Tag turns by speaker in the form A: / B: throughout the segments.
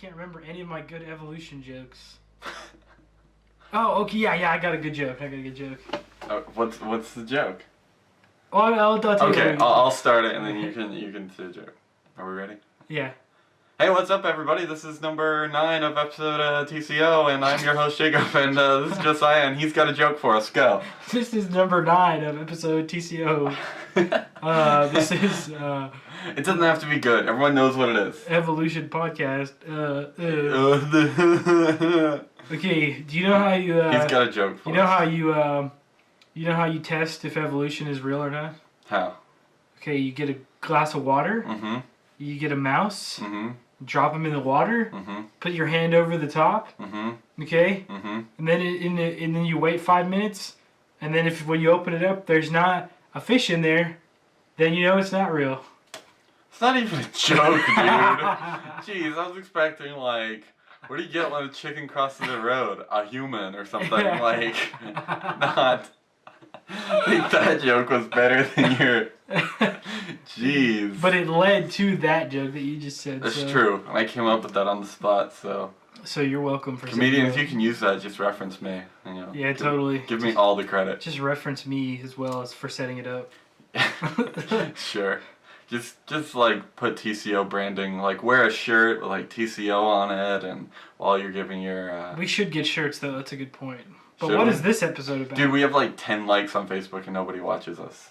A: can't remember any of my good evolution jokes. Oh, okay, yeah, I got a good joke.
B: What's the joke?
A: Oh, I'll tell you.
B: Okay, I'll start it and then you can say the joke. Are we ready?
A: Yeah.
B: Hey, what's up, everybody? This is number 9 of episode TCO, and I'm your host Jacob, and this is Josiah, and he's got a joke for us. Go.
A: This is number 9 of episode TCO. This is
B: It doesn't have to be good. Everyone knows what it is.
A: Evolution podcast. Okay, do you know how you?
B: He's got a joke for us.
A: You know how you test if evolution is real or not?
B: How?
A: Okay, you get a glass of water.
B: Mm-hmm.
A: You get a mouse.
B: Mm-hmm.
A: Drop them in the water.
B: Mm-hmm.
A: Put your hand over the top.
B: Mm-hmm.
A: Okay.
B: Mm-hmm.
A: And then and then you wait 5 minutes, and then when you open it up, there's not a fish in there, then you know it's not real.
B: It's not even a joke, dude. Jeez, I was expecting like, what do you get when a chicken crosses the road? A human or something like. Not. I think that joke was better than your. Jeez.
A: But it led to that joke that you just said.
B: That's true. And I came up with that on the spot, so.
A: So you're welcome for
B: comedian, if you can use that, just reference me. You know,
A: yeah, totally.
B: Give me all the credit.
A: Just reference me as well as for setting it up.
B: Sure. Just like put TCO branding, like wear a shirt with like TCO on it, and while you're giving your.
A: We should get shirts though. That's a good point. But
B: Should
A: what
B: we?
A: is this episode about?
B: Dude, we have like 10 likes on Facebook and nobody watches us.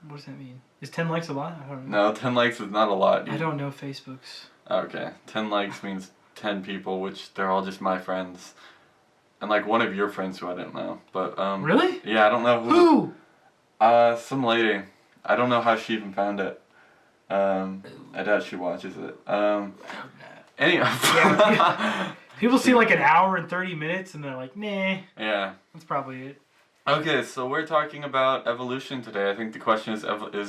A: What does that mean? Is 10 likes a lot? I don't know.
B: No, 10 likes is not a lot. Dude.
A: I don't know Facebook's.
B: Okay, 10 likes means 10 people, which they're all just my friends. And like one of your friends who I didn't know. But
A: Really?
B: Yeah, I don't know
A: Who?
B: Some lady. I don't know how she even found it. I doubt she watches it. Anyway.
A: Yeah, people see like an hour and 30 minutes and they're like, nah.
B: Yeah.
A: That's probably it.
B: Okay, so we're talking about evolution today. I think the question is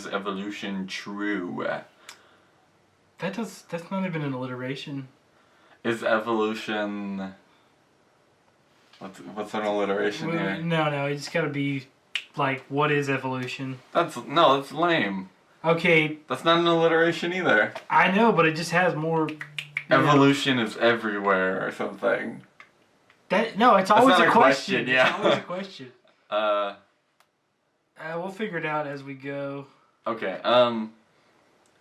B: evolution true?
A: That's not even an alliteration.
B: Is evolution... What's an alliteration here?
A: No, it's gotta be like, what is evolution?
B: That's lame.
A: Okay.
B: That's not an alliteration either.
A: I know, but it just has more...
B: Evolution is everywhere or something.
A: No, it's always
B: not
A: a question.
B: Yeah.
A: It's always a question. We'll figure it out as we go.
B: Okay.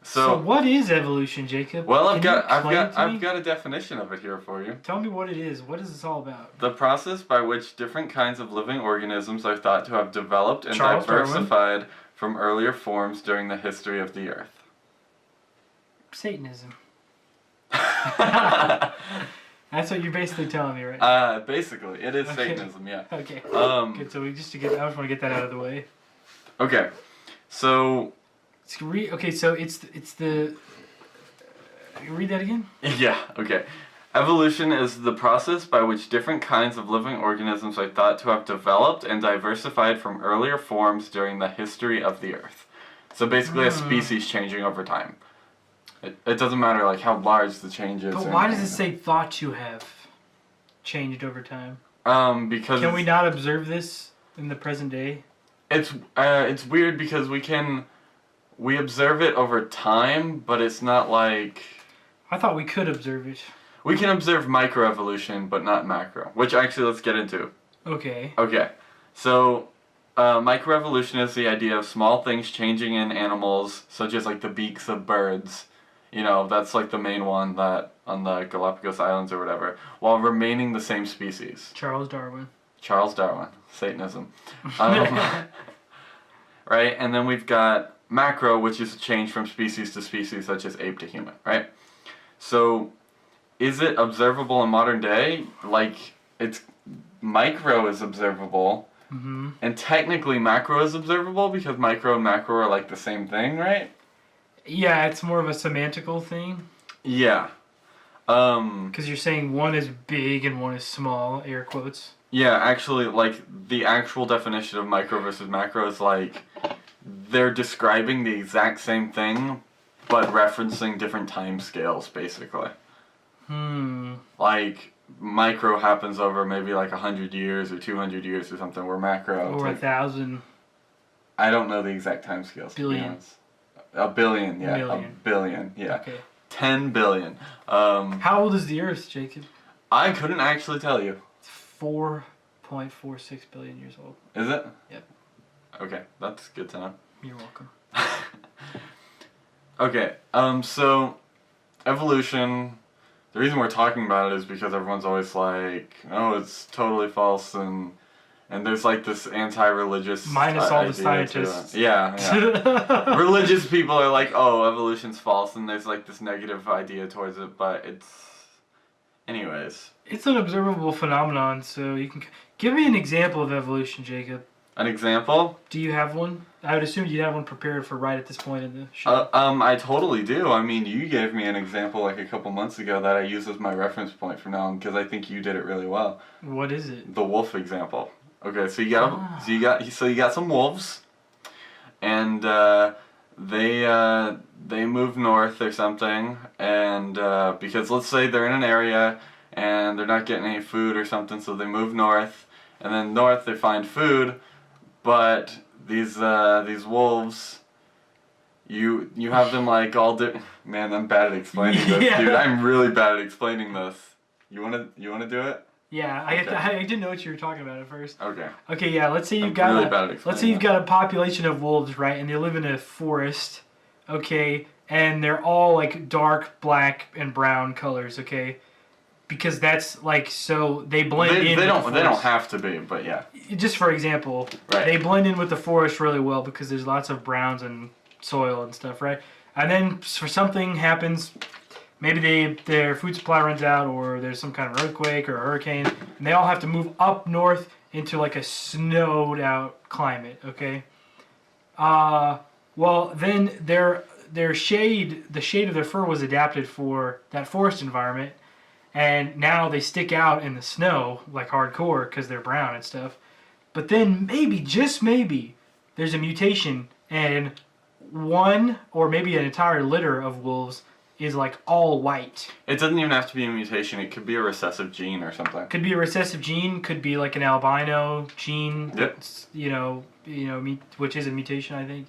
A: So what is evolution, Jacob?
B: Well, I've got a definition of it here for you.
A: Tell me what it is. What is this all about?
B: The process by which different kinds of living organisms are thought to have developed and diversified from earlier forms during the history of the Earth.
A: Satanism. That's what you're basically telling me, right?
B: Basically, it is Satanism, yeah.
A: Okay. Good. So I just want to get that out of the way.
B: Okay. So.
A: So it's the. Read that again.
B: Yeah. Okay. Evolution is the process by which different kinds of living organisms are thought to have developed and diversified from earlier forms during the history of the Earth. So basically, a species changing over time. It doesn't matter like how large the change is.
A: But why does it say thought to have changed over time?
B: Because
A: can we not observe this in the present day?
B: It's weird because we observe it over time, but it's not like.
A: I thought we could observe it.
B: We can observe microevolution, but not macro. Which actually, let's get into.
A: Okay.
B: Okay, so. Microevolution is the idea of small things changing in animals, such as like the beaks of birds. You know, that's like the main one that on the Galapagos Islands or whatever, while remaining the same species.
A: Charles Darwin,
B: Satanism. Right, and then we've got macro, which is a change from species to species, such as ape to human, right? So, is it observable in modern day? Like, micro is observable.
A: Mm-hmm.
B: And technically macro is observable because micro and macro are like the same thing, right?
A: Yeah, it's more of a semantical thing.
B: Yeah.
A: Because you're saying one is big and one is small, air quotes.
B: Yeah, actually, like, the actual definition of micro versus macro is like, they're describing the exact same thing, but referencing different time scales, basically. Like, micro happens over maybe like 100 years or 200 years or something, where macro...
A: Or 1,000.
B: I don't know the exact time scales.
A: Billion.
B: A billion, yeah.
A: Million.
B: A billion, yeah.
A: Okay.
B: 10 billion.
A: How old is the Earth, Jacob?
B: I couldn't actually tell you.
A: It's 4.46 billion years old.
B: Is it?
A: Yep.
B: Okay, that's good to know.
A: You're welcome.
B: Okay, so evolution, the reason we're talking about it is because everyone's always like, oh, it's totally false, and there's like this anti-religious
A: Minus all the
B: idea to
A: scientists.
B: it. Yeah. Religious people are like, oh, evolution's false, and there's like this negative idea towards it, but it's... Anyways.
A: It's an observable phenomenon, so you can... Give me an example of evolution, Jacob.
B: An example?
A: Do you have one? I would assume you'd have one prepared for right at this point in the show.
B: I totally do. I mean, you gave me an example like a couple months ago that I use as my reference point from now on because I think you did it really well.
A: What is it?
B: The wolf example. Okay, so you got some wolves, and they move north or something, and because let's say they're in an area and they're not getting any food or something, so they move north, and then north they find food, but these wolves, you have them like all man, I'm bad at explaining this,
A: Yeah.
B: dude. I'm really bad at explaining this. You wanna do it?
A: Yeah,
B: Okay.
A: I didn't know what you were talking about at first.
B: Okay.
A: Okay, yeah. Let's say you've
B: really
A: got a population of wolves, right? And they live in a forest, okay? And they're all like dark black and brown colors, okay? Because that's like so they blend in.
B: They don't have to be, but yeah.
A: Just for example,
B: Right.
A: They blend in with the forest really well because there's lots of browns and soil and stuff, right? And then for something happens. Maybe their food supply runs out, or there's some kind of earthquake or a hurricane, and they all have to move up north into like a snowed out climate. Okay. Well then their shade, the shade of their fur was adapted for that forest environment, and now they stick out in the snow like hardcore because they're brown and stuff. But then maybe, just maybe, there's a mutation, and one or maybe an entire litter of wolves is like all white.
B: It doesn't even have to be a mutation. It could be a recessive gene or something.
A: Could be a recessive gene. Could be like an albino gene.
B: Yep.
A: Which is a mutation, I think.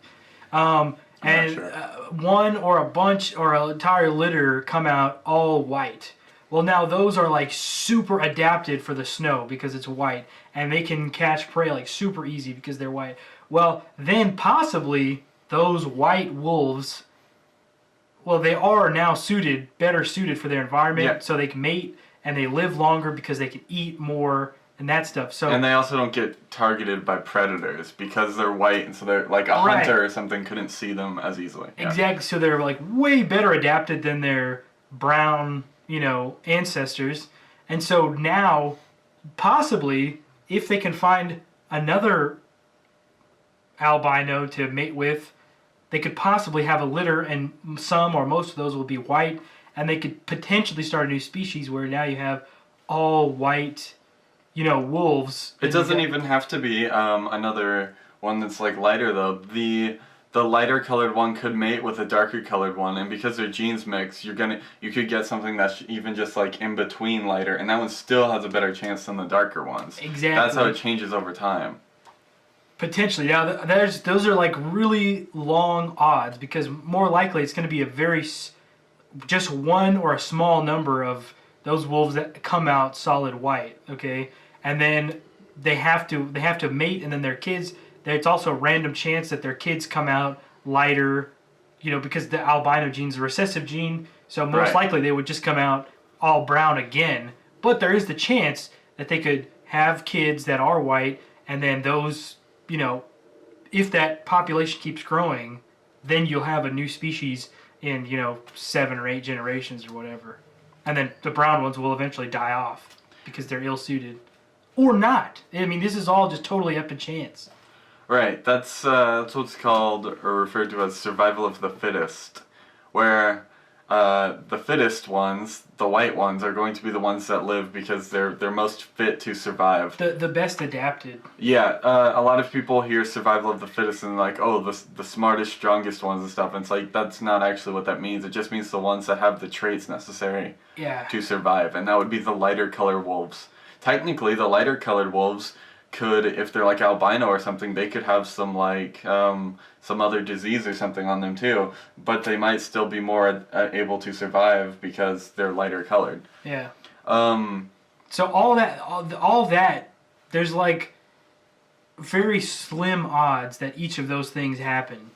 A: And
B: sure.
A: One or a bunch or an entire litter come out all white. Well, now those are like super adapted for the snow because it's white, and they can catch prey like super easy because they're white. Well, then possibly those white wolves. Well, they are now better suited for their environment,
B: yeah.
A: So they can mate and they live longer because they can eat more and that stuff. So
B: and they also don't get targeted by predators because they're white, and so they're like a hunter or something couldn't see them as easily. Yeah.
A: Exactly. So they're like way better adapted than their brown, ancestors. And so now, possibly, if they can find another albino to mate with, they could possibly have a litter, and some or most of those will be white, and they could potentially start a new species where now you have all white, wolves.
B: It doesn't even have to be another one that's like lighter though. The lighter colored one could mate with a darker colored one, and because their genes mix, you could get something that's even just like in between lighter, and that one still has a better chance than the darker ones.
A: Exactly.
B: That's how it changes over time.
A: Potentially. Now, those are like really long odds because more likely it's going to be just one or a small number of those wolves that come out solid white, okay? And then they have to mate, and then their kids, it's also a random chance that their kids come out lighter, because the albino gene's a recessive gene, so most likely they would just come out all brown again. But there is the chance that they could have kids that are white, and then those, if that population keeps growing, then you'll have a new species in, 7 or 8 generations or whatever. And then the brown ones will eventually die off because they're ill-suited. Or not. I mean, this is all just totally up to chance.
B: Right, that's what's called, or referred to as survival of the fittest, where the fittest ones, the white ones, are going to be the ones that live because they're most fit to survive.
A: The best adapted.
B: Yeah, a lot of people hear survival of the fittest and like, oh, the smartest, strongest ones and stuff, and it's like, that's not actually what that means. It just means the ones that have the traits necessary to survive, and that would be the lighter colored wolves. Technically, the lighter colored wolves could, if they're like albino or something, they could have some like some other disease or something on them too, but they might still be more able to survive because they're lighter colored.
A: Yeah. So all that, there's like very slim odds that each of those things happen.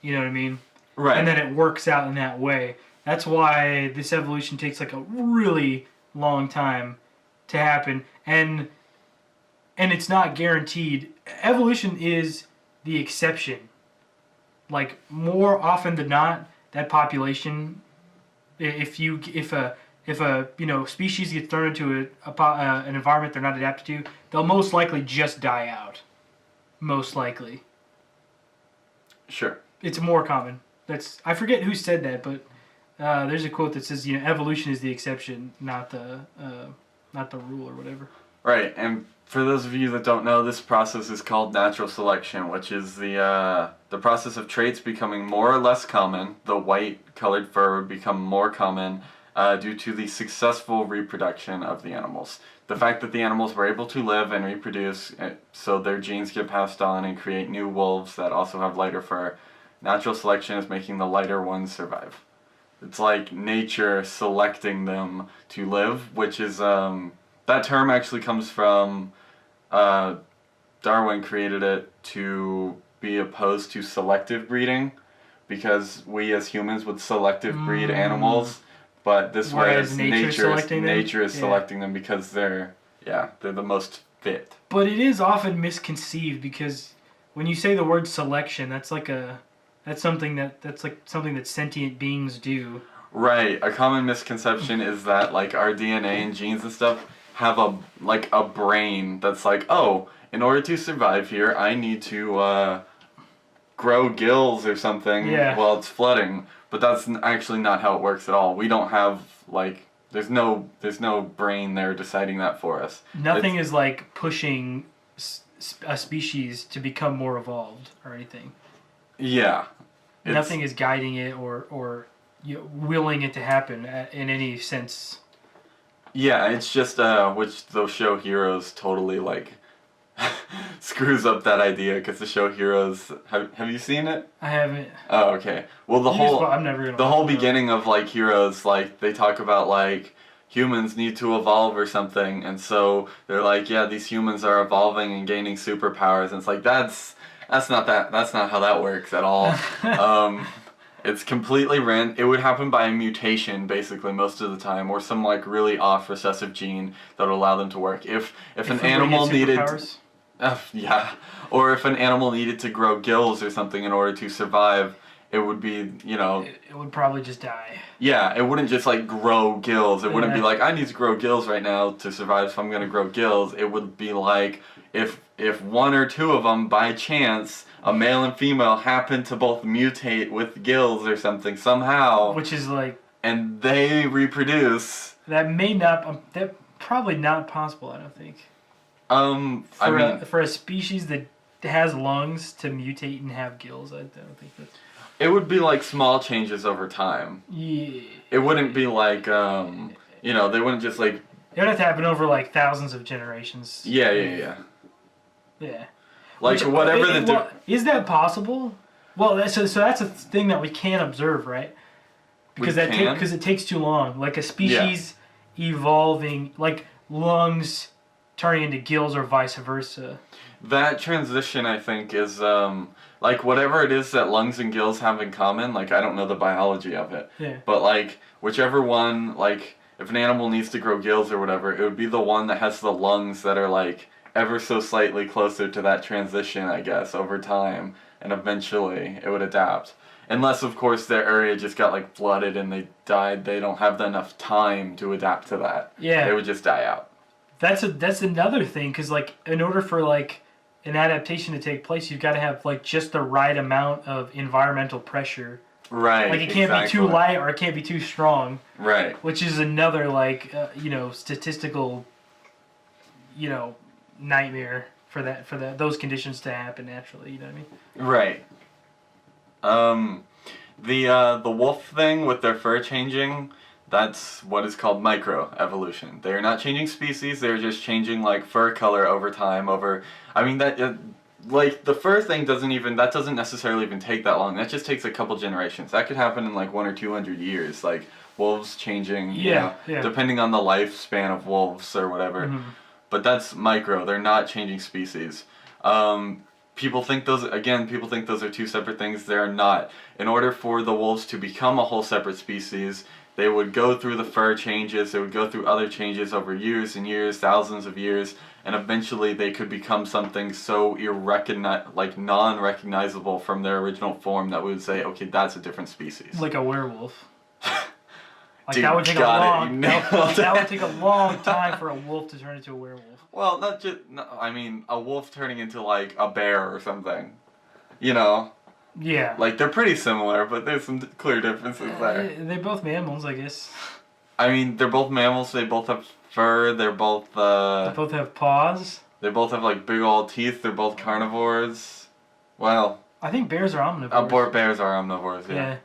A: You know what I mean?
B: Right.
A: And then it works out in that way. That's why this evolution takes like a really long time to happen, and it's not guaranteed. Evolution is the exception. Like more often than not, that population, if a species gets thrown into an environment they're not adapted to, they'll most likely just die out. Most likely.
B: Sure.
A: It's more common. I forget who said that, but there's a quote that says, evolution is the exception, not the rule or whatever.
B: Right, and for those of you that don't know, this process is called natural selection, which is the process of traits becoming more or less common. The white-colored fur would become more common due to the successful reproduction of the animals. The fact that the animals were able to live and reproduce, so their genes get passed on and create new wolves that also have lighter fur. Natural selection is making the lighter ones survive. It's like nature selecting them to live, which is, that term actually comes from, Darwin created it to be opposed to selective breeding, because we as humans would selective breed animals, but this way
A: Whereas nature
B: is selecting them because they're the most fit.
A: But it is often misconceived, because when you say the word selection, that's something that sentient beings do.
B: Right. A common misconception is that like our DNA and genes and stuff have a brain that's like, oh, in order to survive here, I need to grow gills or something while it's flooding. But that's actually not how it works at all. We don't have like there's no brain there deciding that for us.
A: Nothing is like pushing a species to become more evolved or anything.
B: Yeah.
A: Nothing is guiding it or willing it to happen in any sense.
B: Yeah, it's just which the show Heroes totally like screws up that idea, because the show Heroes, have you seen it?
A: I haven't.
B: Oh, okay. Well, the whole beginning of like Heroes, like they talk about like humans need to evolve or something, and so they're like, yeah, these humans are evolving and gaining superpowers, and it's like that's not how that works at all. It's completely random. It would happen by a mutation, basically, most of the time, or some like really off recessive gene that would allow them to work. If an animal needed, or if an animal needed to grow gills or something in order to survive, it would be,
A: it would probably just die.
B: Yeah, it wouldn't just like grow gills. It wouldn't be like, I need to grow gills right now to survive, so I'm gonna grow gills. It would be like if one or two of them by chance, a male and female, happen to both mutate with gills or something somehow,
A: which is like,
B: and they reproduce.
A: That probably not possible, I don't think.
B: For
A: a species that has lungs to mutate and have gills, I don't think that's.
B: It would be like small changes over time.
A: Yeah.
B: It wouldn't be like they wouldn't just like.
A: It would have to happen over like thousands of generations.
B: Yeah.
A: Yeah.
B: Like
A: is that possible? Well, so that's a thing that we can't observe, right? Because it takes too long. Like a species evolving, like lungs turning into gills or vice versa.
B: That transition, I think, is like whatever it is that lungs and gills have in common. Like I don't know the biology of it, but like whichever one, like if an animal needs to grow gills or whatever, it would be the one that has the lungs that are like ever so slightly closer to that transition, I guess, over time, and eventually it would adapt. Unless, of course, their area just got like flooded and they died, they don't have enough time to adapt to that.
A: Yeah,
B: they would just die out.
A: That's another thing, because like in order for like an adaptation to take place, you've got to have like just the right amount of environmental pressure.
B: Right.
A: Like it can't be too light or it can't be too strong.
B: Right.
A: Which is another like statistical nightmare for those conditions to happen naturally. You know what I mean?
B: Right. The wolf thing with their fur changing, That's what is called microevolution. They're not changing species, they're just changing like fur color over time I mean that like the fur thing that doesn't necessarily even take that long. That just takes a couple generations. That could happen in like 1 or 200 years, like wolves changing, depending on the lifespan of wolves or whatever.
A: Mm-hmm.
B: But that's micro. They're not changing species. People think those are two separate things. They're not. In order for the wolves to become a whole separate species, they would go through the fur changes, they would go through other changes over years and years, thousands of years, and eventually they could become something so non-recognizable from their original form that we would say, okay, that's a different species.
A: Like a werewolf. Like
B: Dude,
A: that would take that would take a long
B: it.
A: time for a wolf to turn into a werewolf.
B: Well, I mean, a wolf turning into like a bear or something. You know?
A: Yeah.
B: Like, they're pretty similar, but there's some clear differences there.
A: They're both mammals, I guess.
B: I mean, they're both mammals, they both have fur, they're both,
A: They both have paws.
B: They both have, like, big old teeth, they're both carnivores. Well...
A: I think bears are omnivores.
B: Bears are omnivores, yeah.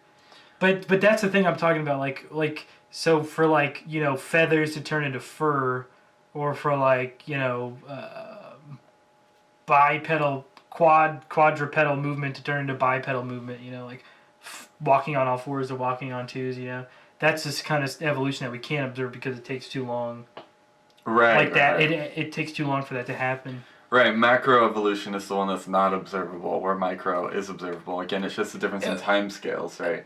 A: But that's the thing I'm talking about, like, so for, like, you know, feathers to turn into fur, or for, like, you know, quadrupedal movement to turn into bipedal movement, you know, like walking on all fours to walking on twos, you know. That's this kind of evolution that we can't observe because it takes too long.
B: Right.
A: Like that, right. It takes too long for that to happen.
B: Right, macroevolution is the one that's not observable, where micro is observable. Again, it's just the difference in time scales, right?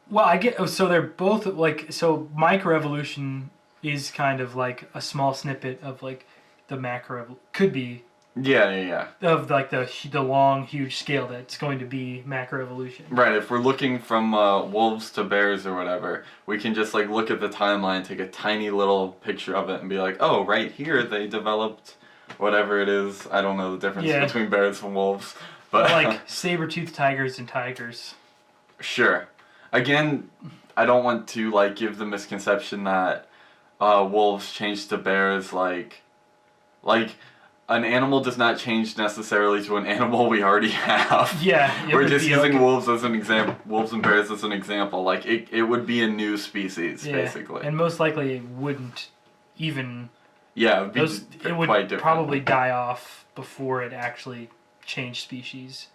A: Well, I get, so they're both, like, so microevolution is kind of like a small snippet of, like, the macro, could be.
B: Yeah.
A: Of, like, the long, huge scale that's going to be macroevolution.
B: Right, if we're looking from wolves to bears or whatever, we can just, like, look at the timeline, take a tiny little picture of it, and be like, oh, right here they developed whatever it is. I don't know the difference between bears and wolves. But
A: like, saber-toothed tigers and tigers.
B: Sure. Again, I don't want to, like, give the misconception that wolves change to bears, like... An animal does not change necessarily to an animal we already have.
A: Yeah.
B: We're just using wolves as an example, wolves and bears as an example. Like, it would be a new species, basically.
A: And most likely it wouldn't even...
B: Yeah, it would
A: it would
B: quite different.
A: Probably die off before it actually changed species.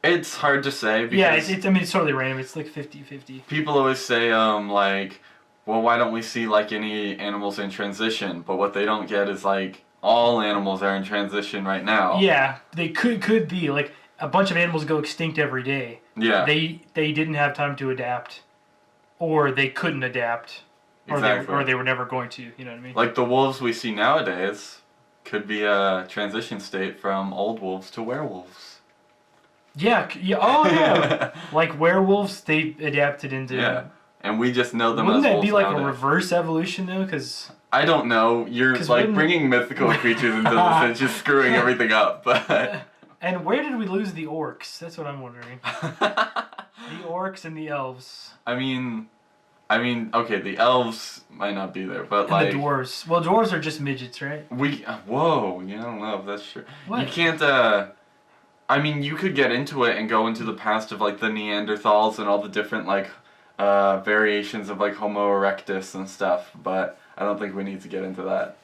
B: It's hard to say because...
A: Yeah, it's totally random. It's like 50-50.
B: People always say, like, well, why don't we see, like, any animals in transition? But what they don't get is, like, all animals are in transition right now.
A: Yeah, they could be. Like, a bunch of animals go extinct every day.
B: Yeah.
A: They didn't have time to adapt. Or they couldn't adapt.
B: Exactly.
A: Or they were never going to, you know what I mean?
B: Like the wolves we see nowadays could be a transition state from old wolves to werewolves.
A: Yeah. Oh, yeah. Like werewolves, they adapted into...
B: Yeah. And we just know them
A: Wouldn't
B: as
A: that
B: wolves
A: be like
B: nowadays.
A: a reverse evolution, though? Because...
B: I don't know. You're like bringing mythical creatures into this and just screwing everything up. But
A: and where did we lose the orcs? That's what I'm wondering. The orcs and the elves.
B: I mean, okay, the elves might not be there, but
A: and
B: like
A: the dwarves. Well, dwarves are just midgets, right?
B: Whoa, I don't know if that's true.
A: What?
B: You can't. I mean, you could get into it and go into the past of like the Neanderthals and all the different like variations of like Homo erectus and stuff, but I don't think we need to get into that.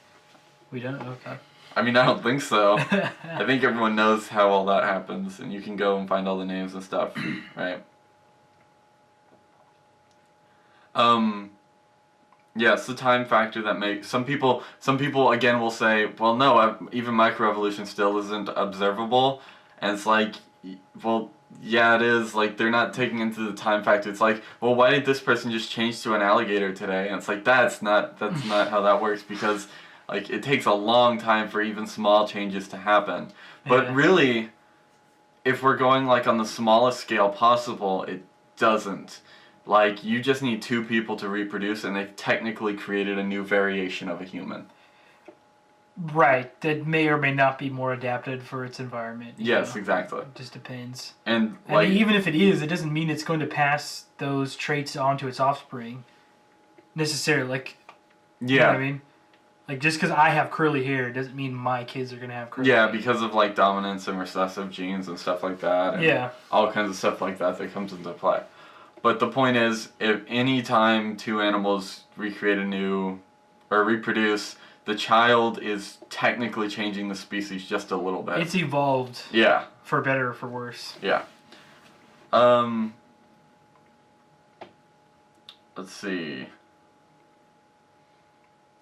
A: We don't? Okay.
B: I mean, I don't think so. I think everyone knows how all that happens, and you can go and find all the names and stuff, right? Yeah, it's the time factor that makes some people again will say, well, no, even microevolution still isn't observable, and it's like, well, yeah, it is. Like, they're not taking into the time factor. It's like, well, why did this person just change to an alligator today? And it's like, that's not how that works, because like it takes a long time for even small changes to happen. But really, if we're going like on the smallest scale possible, it doesn't. Like, you just need two people to reproduce, and they've technically created a new variation of a human.
A: Right, that may or may not be more adapted for its environment.
B: Yes, exactly.
A: It just depends.
B: And like,
A: even if it is, it doesn't mean it's going to pass those traits on to its offspring. Necessarily, like, you know what I mean? Like, just because I have curly hair doesn't mean my kids are going to have curly hair.
B: Yeah, because of, like, dominance and recessive genes and stuff like that. And all kinds of stuff like that comes into play. But the point is, if any time two animals recreate a new or reproduce, the child is technically changing the species just a little bit.
A: It's evolved.
B: Yeah.
A: For better or for worse.
B: Yeah. Let's see.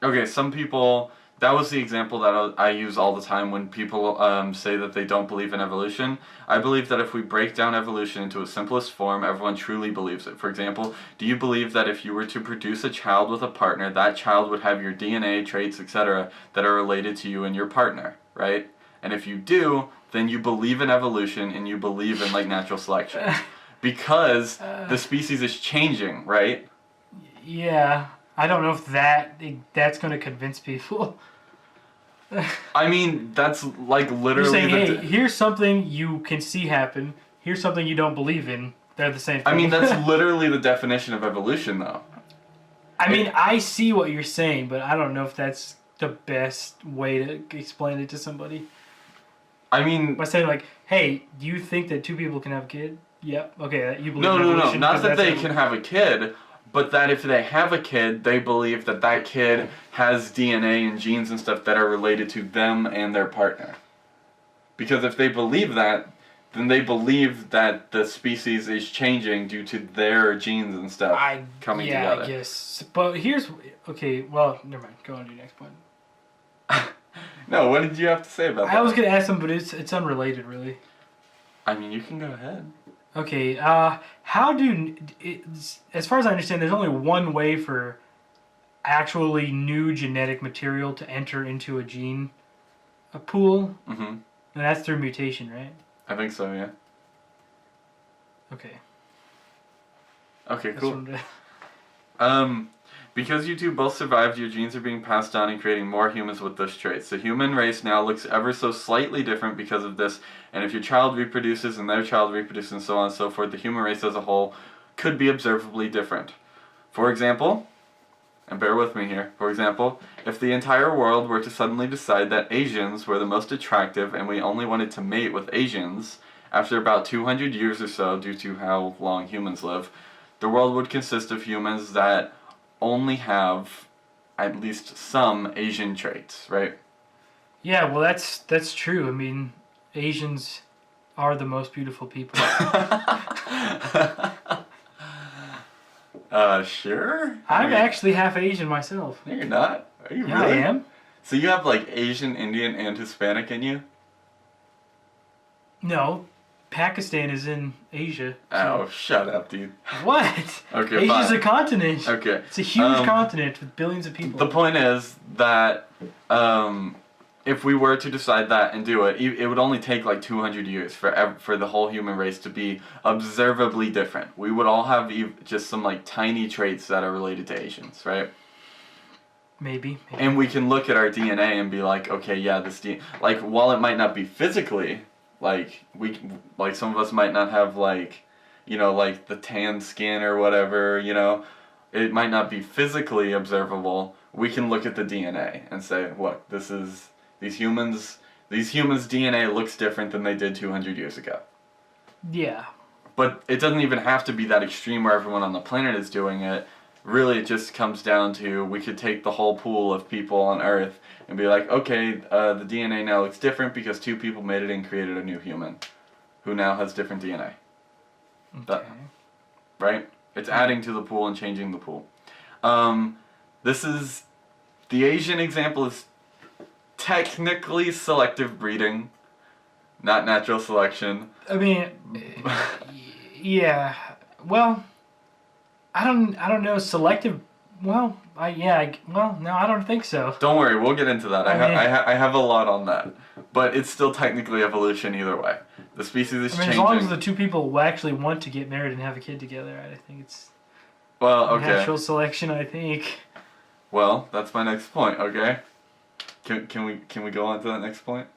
B: Okay, some people. That was the example that I use all the time when people say that they don't believe in evolution. I believe that if we break down evolution into its simplest form, everyone truly believes it. For example, do you believe that if you were to produce a child with a partner, that child would have your DNA, traits, etc., that are related to you and your partner, right? And if you do, then you believe in evolution and you believe in, like, natural selection. Because the species is changing, right?
A: Yeah. I don't know if that's going to convince people.
B: I mean, that's like literally.
A: You're saying, hey, here's something you can see happen. Here's something you don't believe in. They're the same thing.
B: I mean, that's literally the definition of evolution, though.
A: I mean, I see what you're saying, but I don't know if that's the best way to explain it to somebody.
B: I mean,
A: by saying like, hey, do you think that two people can have a kid? Yep. Okay, you believe
B: no,
A: in
B: no,
A: evolution.
B: no. Not that they can have a kid. But that if they have a kid, they believe that that kid has DNA and genes and stuff that are related to them and their partner. Because if they believe that, then they believe that the species is changing due to their genes and stuff coming together.
A: Yeah, I guess. But here's... Okay, well, never mind. Go on to your next point.
B: No, what did you have to say about that?
A: I was going to ask them, but it's unrelated, really.
B: I mean, you can go ahead.
A: Okay, how do... As far as I understand, there's only one way for actually new genetic material to enter into a pool.
B: Mm-hmm.
A: And that's through mutation, right?
B: I think so, yeah.
A: Okay.
B: Okay, cool. Because you two both survived, your genes are being passed on and creating more humans with those traits. The human race now looks ever so slightly different because of this, and if your child reproduces and their child reproduces and so on and so forth, the human race as a whole could be observably different. For example, and bear with me here, for example, if the entire world were to suddenly decide that Asians were the most attractive and we only wanted to mate with Asians, after about 200 years or so, due to how long humans live, the world would consist of humans that only have at least some Asian traits, right?
A: Yeah, well, that's true. I mean, Asians are the most beautiful people.
B: Sure?
A: I'm actually half Asian myself.
B: No, you're not. Are you
A: Yeah,
B: really?
A: I am.
B: So you have like Asian, Indian, and Hispanic in you?
A: No, Pakistan is in Asia.
B: So. Oh, shut up, dude.
A: What?
B: Okay,
A: Asia's
B: fine.
A: a continent.
B: Okay.
A: It's a huge continent with billions of people.
B: The point is that if we were to decide that and do it, it would only take like 200 years for the whole human race to be observably different. We would all have just some like tiny traits that are related to Asians, right?
A: Maybe.
B: And we can look at our DNA and be like, okay, yeah, this DNA, like while it might not be physically, like some of us might not have like, you know, like the tan skin or whatever, you know, it might not be physically observable. We can look at the DNA and say, look, these humans' DNA looks different than they did 200 years ago.
A: Yeah.
B: But it doesn't even have to be that extreme where everyone on the planet is doing it. Really, it just comes down to we could take the whole pool of people on Earth and be like, okay, the DNA now looks different because two people made it and created a new human who now has different DNA.
A: Okay.
B: Right? It's adding to the pool and changing the pool. This is... The Asian example is technically selective breeding, not natural selection.
A: I mean, yeah. Well, I don't know. Selective. Well, no, I don't think so.
B: Don't worry, we'll get into that. I have a lot on that, but it's still technically evolution either way. The species is changing.
A: As long as the two people actually want to get married and have a kid together, I think it's natural selection. I think.
B: Well, that's my next point. Okay. Can we go on to that next point?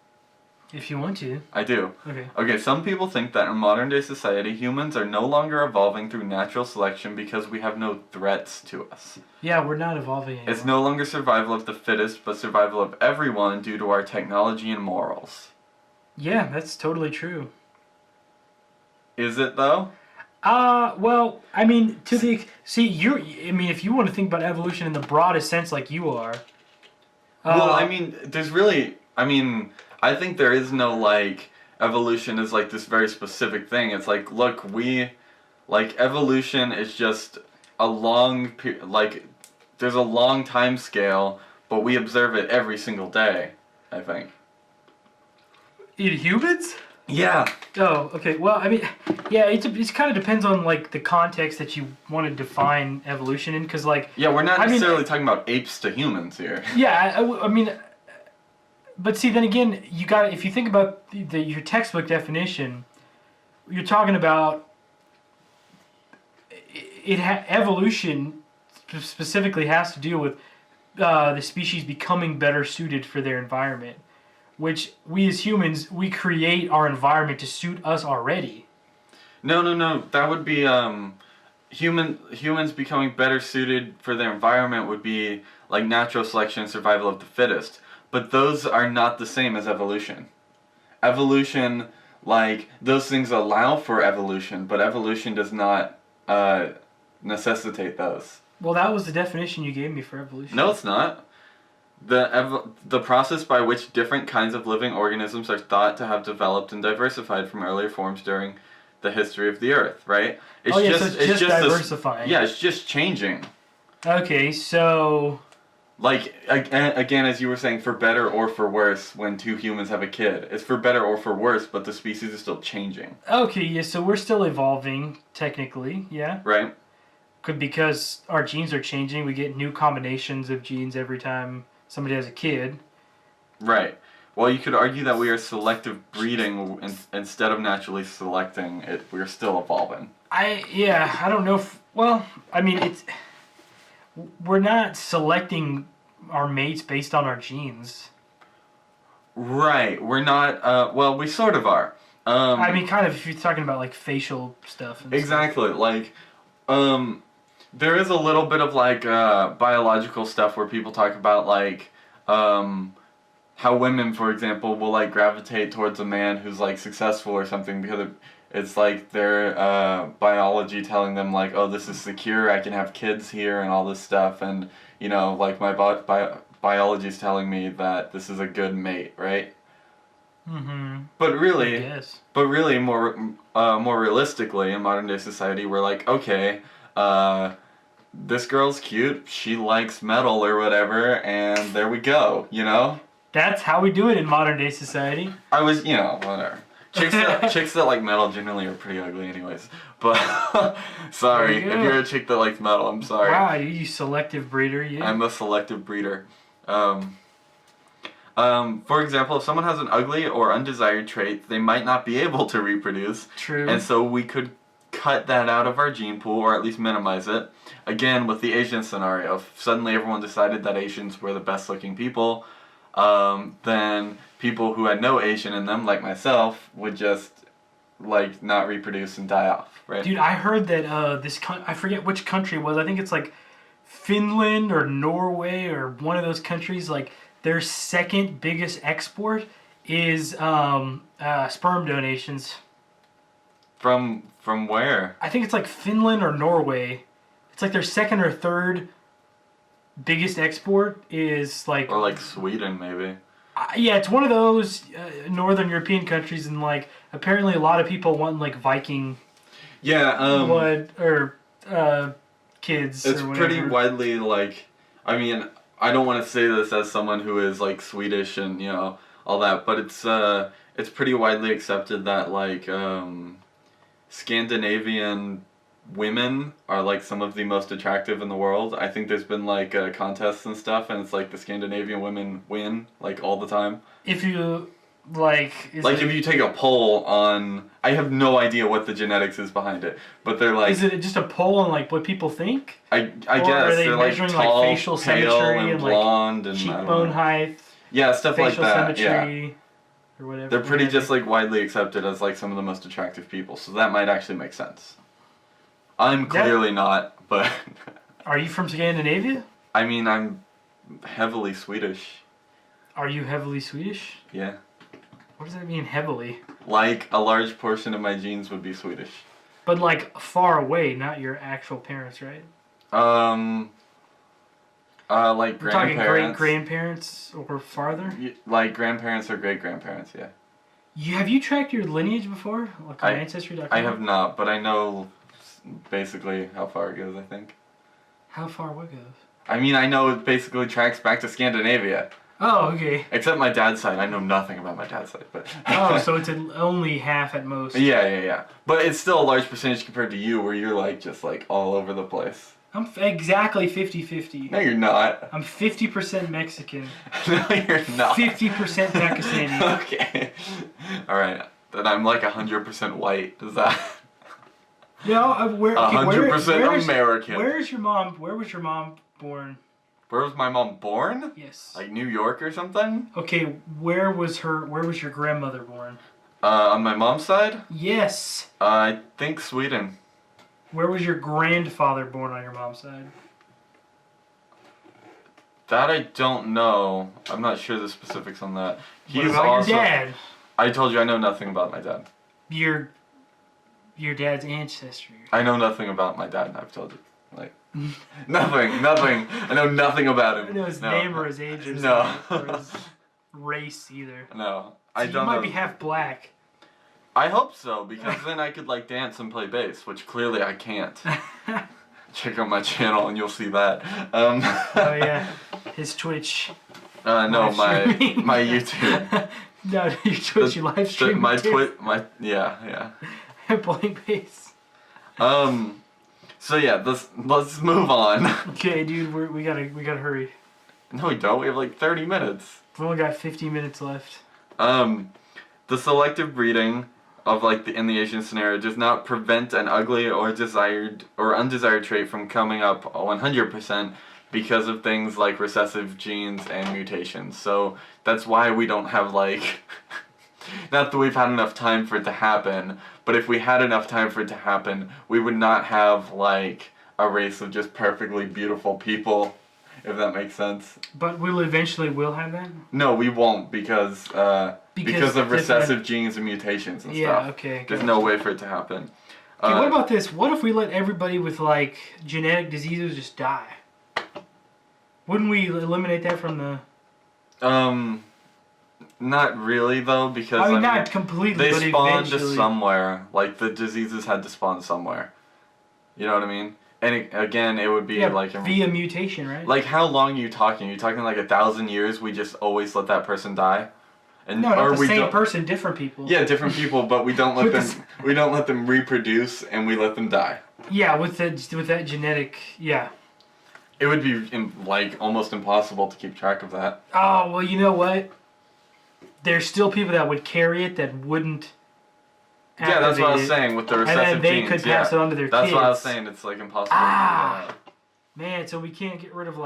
A: If you want to.
B: I do.
A: Okay.
B: Okay, some people think that in modern day society, humans are no longer evolving through natural selection because we have no threats to us.
A: Yeah, we're not evolving anymore.
B: It's no longer survival of the fittest, but survival of everyone due to our technology and morals.
A: Yeah, that's totally true.
B: Is it though?
A: Well, I mean, if you want to think about evolution in the broadest sense, like you are.
B: Well, I mean, I think there is no, like, evolution is, like, this very specific thing. It's like, look, evolution is just a there's a long time scale, but we observe it every single day, I think.
A: In humans?
B: Yeah.
A: Oh, okay. Well, I mean, yeah, it kind of depends on, like, the context that you want to define evolution in, because, like...
B: Yeah, we're not necessarily talking about apes to humans here.
A: Yeah, I mean... But see, then again, if you think about your textbook definition, you're talking about... evolution specifically has to deal with the species becoming better suited for their environment, which we as humans, we create our environment to suit us already.
B: No. That would be humans becoming better suited for their environment would be like natural selection and survival of the fittest. But those are not the same as evolution. Evolution, like, those things allow for evolution, but evolution does not necessitate those.
A: Well, that was the definition you gave me for evolution.
B: No, it's not. The process by which different kinds of living organisms are thought to have developed and diversified from earlier forms during the history of the Earth, right?
A: So it's just diversifying.
B: It's just changing.
A: Okay, so...
B: Like, again, as you were saying, for better or for worse, when two humans have a kid. It's for better or for worse, but the species is still changing.
A: Okay, yeah, so we're still evolving, technically, yeah?
B: Right.
A: Because our genes are changing, we get new combinations of genes every time somebody has a kid.
B: Right. Well, you could argue that we are selective breeding instead of naturally selecting it. We're still evolving.
A: I don't know if... Well, I mean, we're not selecting our mates based on our genes.
B: Right. We're not... well, we sort of are.
A: I mean, kind of, if you're talking about, like, facial stuff. And
B: exactly. Stuff. Like, there is a little bit of, like, biological stuff where people talk about, like, how women, for example, will, like, gravitate towards a man who's, like, successful or something because it's, like, their biology telling them, like, oh, this is secure, I can have kids here and all this stuff, and, you know, like, my biology's telling me that this is a good mate, right?
A: Mm-hmm.
B: But really, more realistically, in modern day society, we're like, okay, this girl's cute, she likes metal or whatever, and there we go, you know?
A: That's how we do it in modern day society.
B: Whatever. Chicks that like metal generally are pretty ugly anyways. But, sorry, if you're a chick that likes metal, I'm sorry.
A: Wow, you selective breeder, you.
B: I'm a selective breeder. For example, if someone has an ugly or undesired trait, they might not be able to reproduce.
A: True.
B: And so we could cut that out of our gene pool, or at least minimize it. Again, with the Asian scenario, if suddenly everyone decided that Asians were the best looking people, then people who had no Asian in them, like myself, would just, like, not reproduce and die off, right?
A: Dude, I heard that I forget which country it was, I think it's like Finland or Norway or one of those countries, like, their second biggest export is sperm donations.
B: From where?
A: I think it's like Finland or Norway. It's like their second or third biggest export is like...
B: Or like Sweden, maybe.
A: Yeah, it's one of those northern European countries, and like apparently a lot of people want like Viking... blood or kids.
B: It's
A: or whatever.
B: pretty widely like... I mean, I don't want to say this as someone who is like Swedish and, you know, all that, but it's pretty widely accepted that like Scandinavian women are like some of the most attractive in the world. I think there's been like contests and stuff, and it's like the Scandinavian women win like all the time.
A: If you like...
B: if you take a poll on... I have no idea what the genetics is behind it, but they're like...
A: Is it just a poll on like what people think?
B: I guess.
A: Are they
B: they're
A: measuring
B: like tall,
A: like facial
B: pale,
A: symmetry
B: and blonde,
A: like
B: and
A: cheekbone height?
B: Yeah, stuff like that.
A: Symmetry,
B: yeah.
A: Or whatever.
B: They're pretty just like widely accepted as like some of the most attractive people, so that might actually make sense. I'm clearly not, but...
A: Are you from Scandinavia?
B: I mean, I'm heavily Swedish.
A: Are you heavily Swedish?
B: Yeah.
A: What does that mean, heavily?
B: Like, a large portion of my genes would be Swedish.
A: But like far away, not your actual parents, right?
B: Like
A: We're talking
B: grandparents.
A: great-grandparents or farther?
B: Like grandparents or great-grandparents, yeah.
A: Have you tracked your lineage before? Like on Ancestry.com?
B: I have not, but I know basically how far it goes, I think.
A: How far what goes?
B: I mean, I know it basically tracks back to Scandinavia.
A: Oh, okay.
B: Except my dad's side. I know nothing about my dad's side, but...
A: Oh, so it's only half at most.
B: Yeah. But it's still a large percentage compared to you, where you're like, just like all over the place.
A: I'm exactly 50-50.
B: No, you're not.
A: I'm 50% Mexican.
B: No, you're not.
A: 50% Pakistani.
B: Okay. Alright. Then I'm like 100% white. Does that...
A: No, where?
B: 100% American.
A: Where was your mom born?
B: Where was my mom born?
A: Yes.
B: Like New York or something?
A: Okay, where was your grandmother born?
B: On my mom's side?
A: Yes.
B: I think Sweden.
A: Where was your grandfather born on your mom's side?
B: That I don't know. I'm not sure the specifics on that.
A: What about your dad?
B: I told you I know nothing about my dad.
A: Your dad's ancestry.
B: I know nothing about my dad, I've told you. Like, nothing. I know nothing about him.
A: I don't know his name or his age or
B: No.
A: or his race either.
B: No.
A: So you might be half black.
B: I hope so, because then I could like dance and play bass, which clearly I can't. Check out my channel and you'll see that.
A: Oh yeah, his Twitch.
B: No, my YouTube.
A: No, your Twitch, you live stream.
B: Yeah.
A: Playing bass.
B: So yeah, let's move on.
A: Okay, dude, we gotta hurry.
B: No, we don't. We have like 30 minutes.
A: We've only got 50 minutes left.
B: The selective breeding of in the Asian scenario does not prevent an ugly or desired or undesired trait from coming up 100% because of things like recessive genes and mutations. So that's why we don't have not that we've had enough time for it to happen, but if we had enough time for it to happen, we would not have a race of just perfectly beautiful people, if that makes sense.
A: But we'll eventually have that?
B: No, we won't because of recessive genes and mutations and stuff.
A: Yeah, okay.
B: There's no way for it to happen.
A: Okay, what about this? What if we let everybody with genetic diseases just die? Wouldn't we eliminate that from the...
B: Not really though, because
A: I mean not completely,
B: they
A: but
B: spawned
A: eventually.
B: somewhere. The diseases had to spawn somewhere. You know what I mean? And again, it would be
A: via mutation, right?
B: How long are you talking? Are you talking 1,000 years? We just always let that person die? And
A: no, not the same person, different people.
B: Yeah, different people, but we don't let them. We don't let them reproduce, and we let them die.
A: Yeah, with that genetic, yeah.
B: It would be almost impossible to keep track of that.
A: Oh well, you know what? There's still people that would carry it that wouldn't.
B: Yeah, that's what I was saying with the recessive genes.
A: And then they could pass it on to their kids.
B: That's what I was saying. It's impossible.
A: Man, so we can't get rid of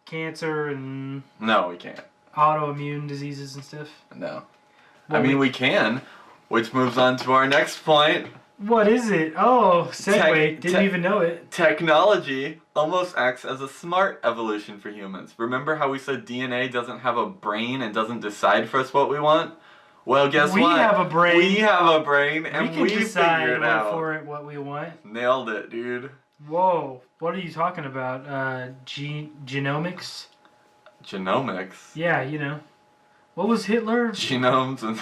A: cancer and.
B: No, we can't.
A: Autoimmune diseases and stuff.
B: No. Well, I mean, we can, which moves on to our next point.
A: What is it? Oh, segue. Didn't even know it.
B: Technology almost acts as a smart evolution for humans. Remember how we said DNA doesn't have a brain and doesn't decide for us what we want? Well, guess what?
A: We have a brain.
B: We have a brain, and we
A: decide
B: figure it out.
A: for it what we want.
B: Nailed it, dude.
A: Whoa. What are you talking about? Genomics?
B: Genomics?
A: Yeah, you know. What was Hitler?
B: Genomes and...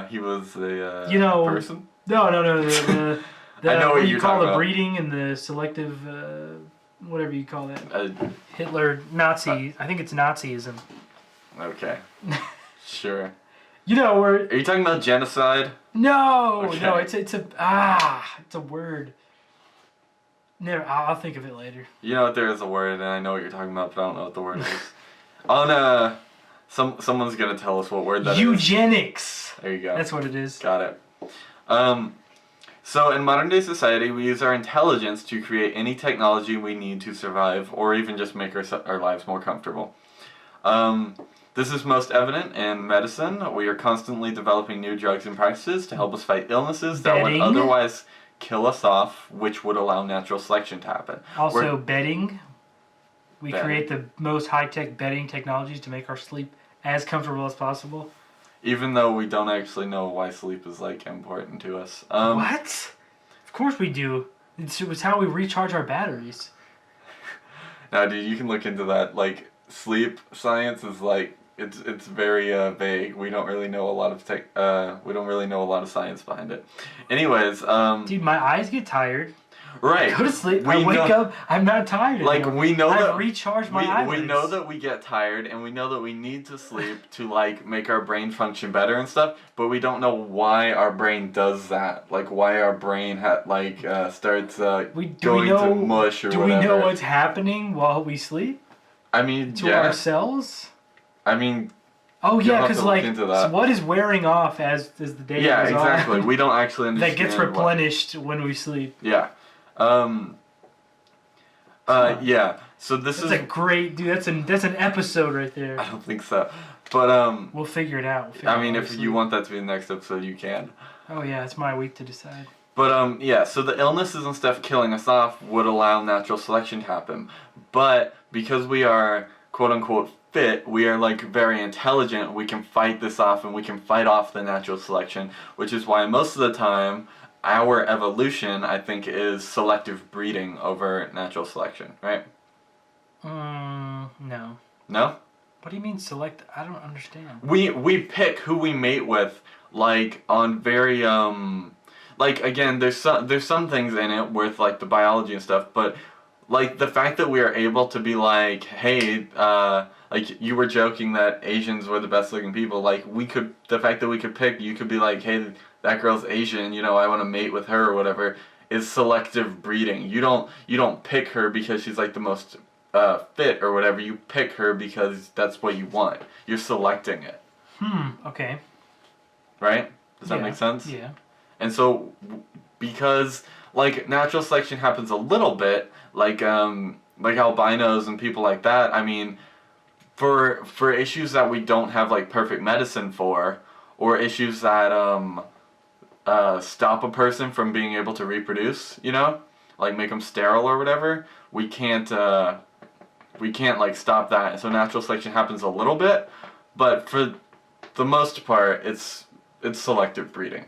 B: he was a person?
A: No. The
B: I know what
A: you
B: you're
A: call
B: talking
A: the
B: about.
A: breeding and the selective, whatever you call that. Hitler, Nazi. I think it's Nazism.
B: Okay. Sure.
A: You know where?
B: Are you talking about genocide?
A: No,
B: Okay.
A: no. It's a word. Never. I'll think of it later.
B: You know there is a word, and I know what you're talking about, but I don't know what the word is. Someone's gonna tell us what word that is.
A: Eugenics.
B: There you go.
A: That's what it is.
B: Got it. So in modern day society, we use our intelligence to create any technology we need to survive, or even just make our lives more comfortable. This is most evident in medicine. We are constantly developing new drugs and practices to help us fight illnesses that would otherwise kill us off, which would allow natural selection to happen.
A: Also, bedding. We create the most high-tech bedding technologies to make our sleep as comfortable as possible.
B: Even though we don't actually know why sleep is like important to us.
A: What? Of course we do. It's how we recharge our batteries.
B: Now, dude, you can look into that. Like, sleep science is like it's very vague. We don't really know a lot of we don't really know a lot of science behind it. Anyways,
A: Dude, my eyes get tired.
B: right.
A: I go to sleep. I wake up. I'm not tired anymore.
B: Like, we know
A: I've recharged my eyelids.
B: we know that we get tired, and we know that we need to sleep to like make our brain function better and stuff. But we don't know why our brain does that. Like, why our brain starts going to mush or
A: do
B: whatever.
A: we know what's happening while we sleep
B: I mean,
A: to ourselves?
B: I mean,
A: oh yeah, because
B: like
A: so what is wearing off as the day goes on?
B: Yeah, exactly. We don't actually understand.
A: That gets replenished when we sleep.
B: Yeah. Yeah. So this is
A: a great dude. That's an episode right there.
B: I don't think so, but
A: we'll figure it out.
B: I mean, if you want that to be the next episode, you can.
A: Oh yeah, it's my week to decide.
B: But yeah. So the illnesses and stuff killing us off would allow natural selection to happen, but because we are quote unquote fit, we are like very intelligent. We can fight this off, and we can fight off the natural selection, which is why most of the time our evolution, I think, is selective breeding over natural selection, right?
A: No.
B: No?
A: What do you mean select? I don't understand.
B: We pick who we mate with, like, on very, like, again, there's some things in it with, like, the biology and stuff, but, like, the fact that we are able to be like, hey, like, you were joking that Asians were the best looking people, like, the fact that we could pick, you could be like, hey, that girl's Asian, you know, I want to mate with her or whatever, is selective breeding. You don't pick her because she's, like, the most fit or whatever. You pick her because that's what you want. You're selecting it.
A: Okay.
B: Right? Does that make sense?
A: Yeah.
B: And so, because, like, natural selection happens a little bit, like albinos and people like that, I mean, for issues that we don't have, like, perfect medicine for, or issues that, stop a person from being able to reproduce, you know? Like, make them sterile or whatever, we can't, like, stop that. So natural selection happens a little bit, but for the most part, it's selective breeding.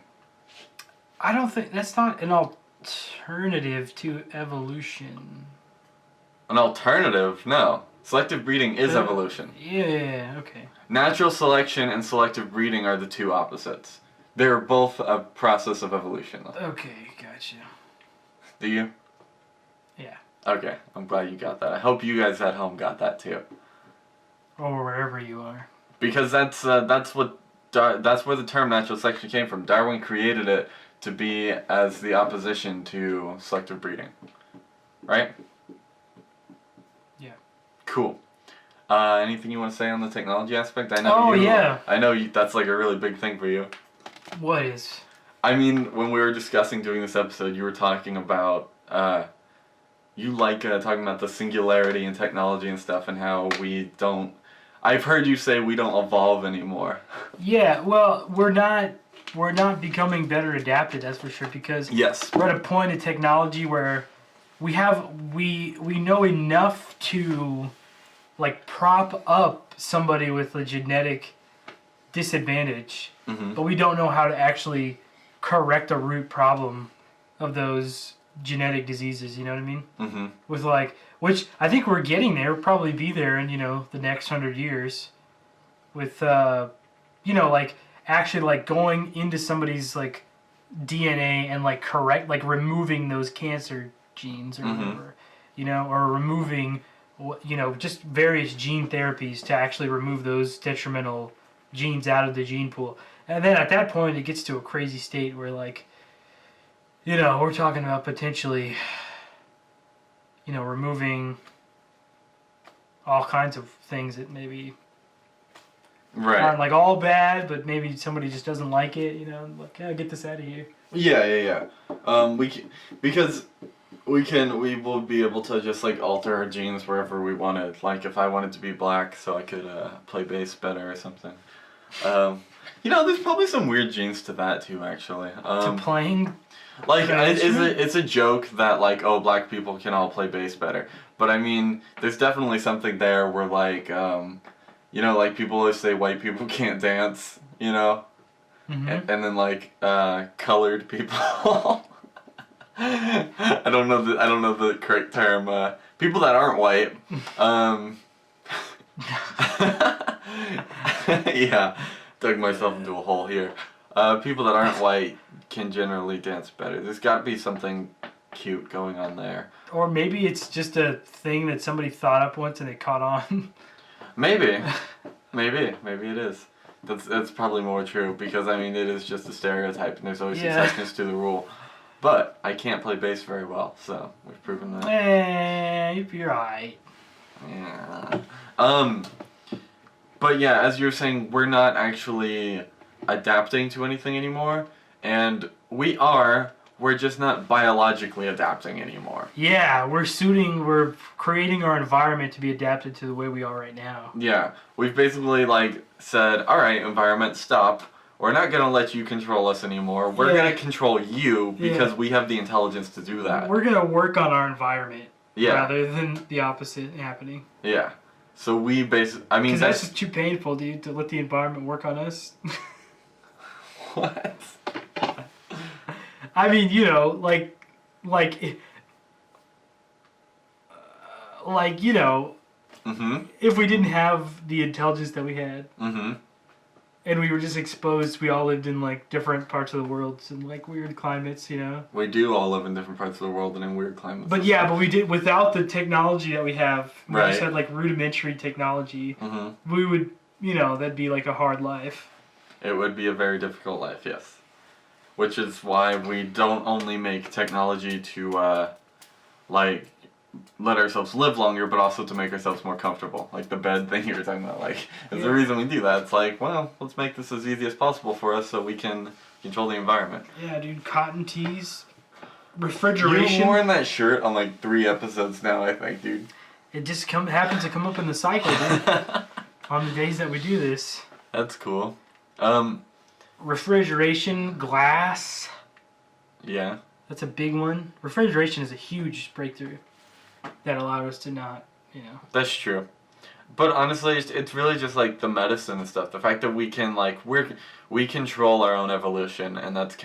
A: I don't think that's not an alternative to evolution.
B: An alternative? No. Selective breeding is evolution.
A: Yeah, okay.
B: Natural selection and selective breeding are the two opposites. They're both a process of evolution, though.
A: Okay, gotcha.
B: Do you?
A: Yeah.
B: Okay, I'm glad you got that. I hope you guys at home got that too.
A: Or wherever you are.
B: Because that's where the term natural selection came from. Darwin created it to be as the opposition to selective breeding. Right?
A: Yeah.
B: Cool. Anything you want to say on the technology aspect? I know. I know that's like a really big thing for you.
A: What is?
B: I mean, when we were discussing doing this episode, you were talking about you like talking about the singularity in technology and stuff, and how we don't. I've heard you say we don't evolve anymore.
A: Yeah, well, we're not becoming better adapted, that's for sure, because
B: yes,
A: we're at a point in technology where we know enough to, like, prop up somebody with a genetic disadvantage, but we don't know how to actually correct a root problem of those genetic diseases, you know what I mean?
B: Mm-hmm.
A: With, like, which I think we're getting there, we'll probably be there in, the next 100 years, with, like, actually, like, going into somebody's, like, DNA and, like, removing those cancer genes or whatever, or removing, just various gene therapies to actually remove those detrimental genes out of the gene pool. And then at that point, it gets to a crazy state where, like, we're talking about potentially, removing all kinds of things that maybe aren't, like, all bad, but maybe somebody just doesn't like it, like, get this out of here.
B: Yeah. Because we will be able to just, like, alter our genes wherever we wanted. Like, if I wanted to be black so I could play bass better or something. There's probably some weird genes to that too, actually.
A: To playing.
B: Like, it's a joke that, like, oh, black people can all play bass better. But, I mean, there's definitely something there where, like, like, people always say white people can't dance. you know, and then like colored people. I don't know the correct term. People that aren't white. Yeah, dug myself into a hole here. People that aren't white can generally dance better. There's got to be something cute going on there.
A: Or maybe it's just a thing that somebody thought up once and it caught on.
B: Maybe it is. That's probably more true because I mean it is just a stereotype and there's always exceptions to the rule. But I can't play bass very well, so we've proven that.
A: You're alright.
B: Yeah. But yeah, as you were saying, we're not actually adapting to anything anymore, and we're just not biologically adapting anymore.
A: Yeah, we're creating our environment to be adapted to the way we are right now.
B: Yeah, we've basically like said, all right, environment, stop. We're not going to let you control us anymore. We're going to control you because we have the intelligence to do that.
A: We're going to work on our environment rather than the opposite happening.
B: Yeah. So we basically, I mean...
A: Because that's just too painful, dude, to let the environment work on us.
B: What?
A: I mean, you know, like, you know, if we didn't have the intelligence that we had, and we were just exposed, we all lived in, like, different parts of the world, and, like, weird climates, you know?
B: We do all live in different parts of the world and in weird climates.
A: But yeah, but we did, without the technology that we have, we just had, like, rudimentary technology, we would, you know, that'd be, like, a hard life.
B: It would be a very difficult life, yes. Which is why we don't only make technology to, like, let ourselves live longer, but also to make ourselves more comfortable. Like the bed thing you were talking about, like, is the reason we do that. It's like, well, let's make this as easy as possible for us so we can control the environment.
A: Yeah, dude, cotton tees, refrigeration.
B: You've worn that shirt on, like, 3 episodes now, I think, dude.
A: It just happens to come up in the cycle, dude, on the days that we do this.
B: That's cool.
A: Refrigeration, glass.
B: Yeah.
A: That's a big one. Refrigeration is a huge breakthrough that allowed us to not, you know.
B: That's true. But honestly, it's really just like the medicine and stuff. The fact that we can, like, we control our own evolution, and that's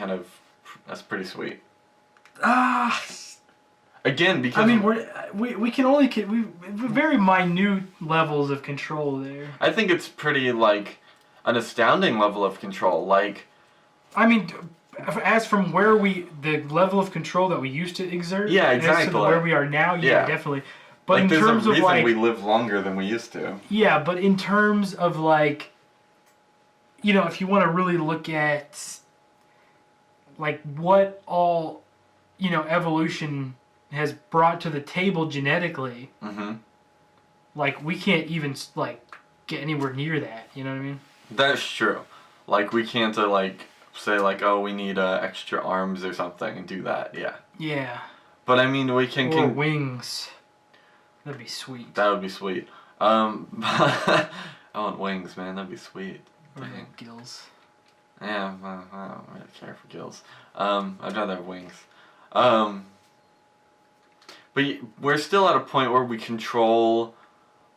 B: pretty sweet. Again, because...
A: I mean, we can only... we very minute levels of control there.
B: I think it's pretty, like, an astounding level of control. Like...
A: I mean... As from the level of control that we used to exert,
B: exactly.
A: To where we are now, definitely. But
B: like,
A: in terms of like,
B: we live longer than we used to.
A: Yeah, but in terms of like, you know, if you want to really look at, like, what all, you know, evolution has brought to the table genetically, like, we can't even like get anywhere near that. You know what I mean?
B: That's true. Like, we can't like. Say like, oh, we need extra arms or something and do that,
A: Yeah.
B: But I mean, we can...
A: Or wings. That'd be sweet.
B: That would be sweet. I want wings, man. That'd be sweet.
A: Or gills.
B: Yeah, I don't really care for gills. I'd rather have wings. But we're still at a point where we control...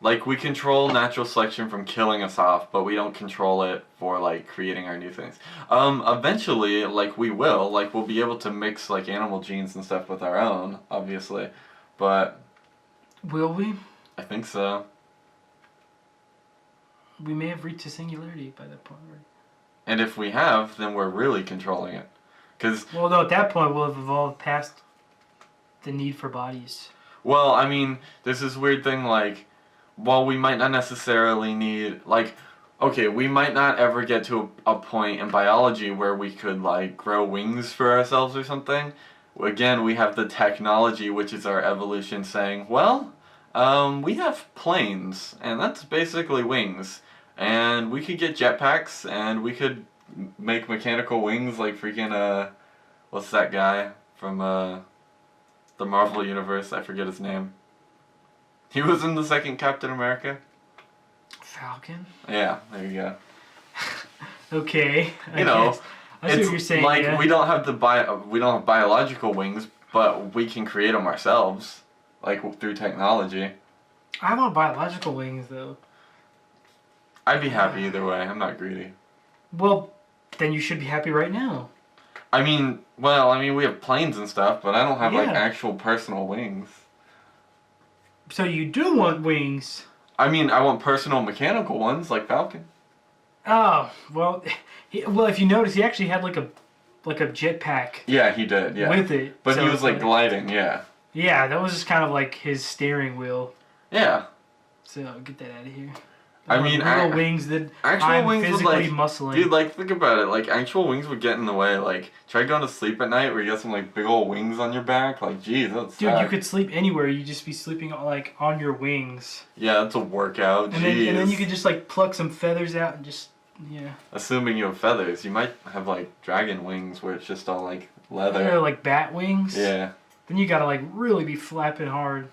B: Like, we control natural selection from killing us off, but we don't control it for, like, creating our new things. Eventually, like, we'll be able to mix, like, animal genes and stuff with our own, obviously, but...
A: Will we?
B: I think so.
A: We may have reached a singularity by that point, right?
B: And if we have, then we're really controlling it. 'Cause...
A: Well, no, at that point, we'll have evolved past the need for bodies.
B: Well, I mean, there's this weird thing, like... While we might not necessarily need, like, okay, we might not ever get to a point in biology where we could, like, grow wings for ourselves or something. Again, we have the technology, which is our evolution, saying, well, we have planes, and that's basically wings. And we could get jetpacks, and we could make mechanical wings like freaking, what's that guy from, the Marvel Universe? I forget his name. He was in the second Captain America.
A: Falcon?
B: Yeah, there you go.
A: Okay.
B: You know,
A: I see what you're saying.
B: Like, we don't have we don't have biological wings, but we can create them ourselves, like through technology.
A: I want biological wings though.
B: I'd be happy either way. I'm not greedy.
A: Well, then you should be happy right now.
B: I mean, we have planes and stuff, but I don't have like
A: Yeah.
B: actual personal wings.
A: So you do want wings.
B: I mean, I want personal mechanical ones like Falcon.
A: Oh, well, if you notice, he actually had like a jetpack
B: Yeah, he did. Yeah.
A: with it.
B: But
A: so
B: he was
A: it's
B: like gliding. Yeah.
A: Yeah, that was just kind of like his steering wheel.
B: Yeah.
A: So get that out of here.
B: I mean,
A: little wings that
B: actual
A: I'm
B: wings would
A: physically
B: like,
A: muscling.
B: dude, like think about it. Like actual wings would get in the way. Like try going to sleep at night where you got some like big old wings on your back. Like, geez, that's
A: Dude, you could sleep anywhere. You just be sleeping like on your wings.
B: Yeah, that's a workout.
A: And then you could just like pluck some feathers out and just
B: Assuming you have feathers, you might have like dragon wings where it's just all like leather.
A: like bat wings.
B: Yeah.
A: Then you gotta like really be flapping hard.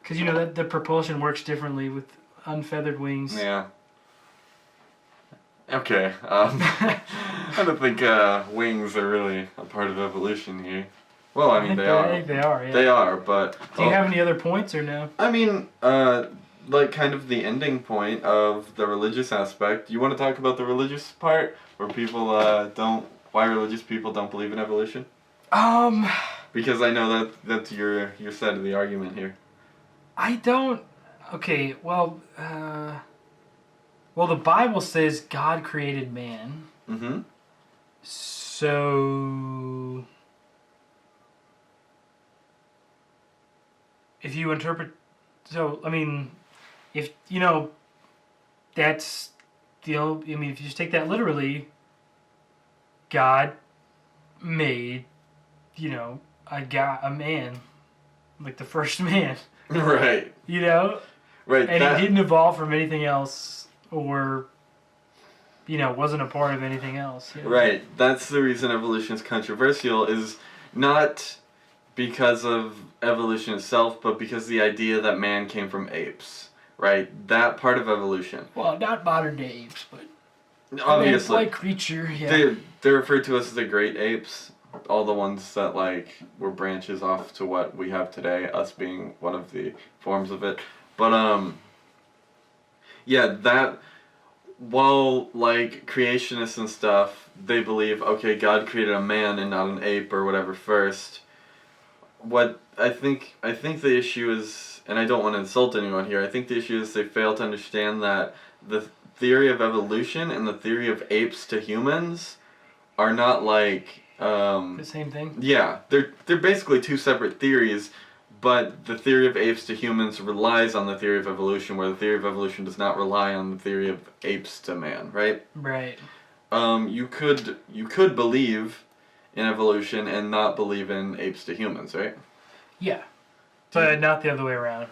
A: Cause that the propulsion works differently with unfeathered wings.
B: Yeah. Okay. I don't think wings are really a part of evolution here. Well, I mean they are.
A: I think they are. Yeah.
B: They are, but.
A: Do you have any other points or no?
B: I mean, like kind of the ending point of the religious aspect. You want to talk about the religious part, where people why religious people don't believe in evolution? Because I know that's your side of the argument here.
A: I don't. Okay, well, the Bible says God created man.
B: Mm-hmm.
A: So, if you interpret, I mean, if that's if you just take that literally, God made, a man, like the first man.
B: Right. Right.
A: And it didn't evolve from anything else, or wasn't a part of anything else.
B: Right. That's the reason evolution is controversial, is not because of evolution itself, but because the idea that man came from apes. Right? That part of evolution.
A: Well, not modern day apes, but
B: obviously.
A: Like creature, yeah.
B: They're referred to as the great apes. All the ones that like were branches off to what we have today, us being one of the forms of it. But that while like creationists and stuff, they believe God created a man and not an ape or whatever first. What I think the issue is, and I don't want to insult anyone here, I think the issue is they fail to understand that the theory of evolution and the theory of apes to humans are not like
A: the same thing?
B: Yeah, they're basically two separate theories, but the theory of apes to humans relies on the theory of evolution, where the theory of evolution does not rely on the theory of apes to man, right?
A: Right.
B: You could believe in evolution and not believe in apes to humans, right?
A: Yeah. But not the other way around.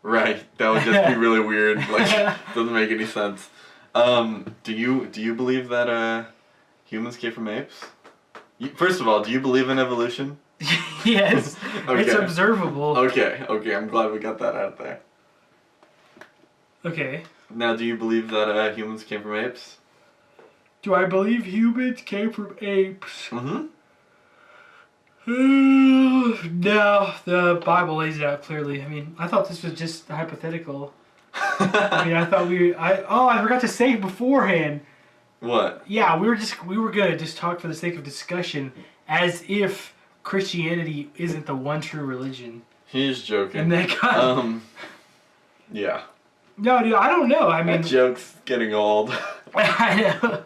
B: Right. That would just be really weird. Like, doesn't make any sense. Do you believe that humans came from apes? First of all, do you believe in evolution?
A: Yes.
B: Okay.
A: It's observable.
B: Okay, I'm glad we got that out there.
A: Okay.
B: Now, do you believe that humans came from apes?
A: Do I believe humans came from apes?
B: Mm-hmm.
A: No, the Bible lays it out clearly. I mean, I thought this was just hypothetical. I thought I forgot to say beforehand.
B: What?
A: Yeah, we were gonna just talk for the sake of discussion, as if Christianity isn't the one true religion.
B: He's joking.
A: And that God.
B: Yeah.
A: No, dude, I don't know. I mean,
B: that joke's getting old.
A: I know.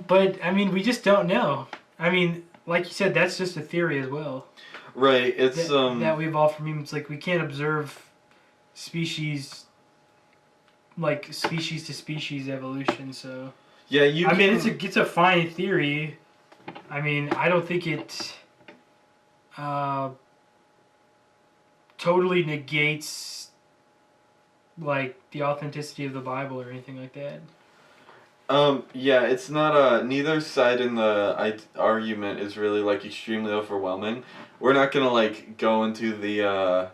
A: But I mean, we just don't know. I mean, like you said, that's just a theory as well.
B: Right. It's
A: that we evolved from humans. Like we can't observe species to species evolution. So
B: yeah, I
A: mean, it's a fine theory. I mean, I don't think it totally negates like the authenticity of the Bible or anything like that.
B: Yeah, it's not neither side in the argument is really like extremely overwhelming. We're not gonna like go into the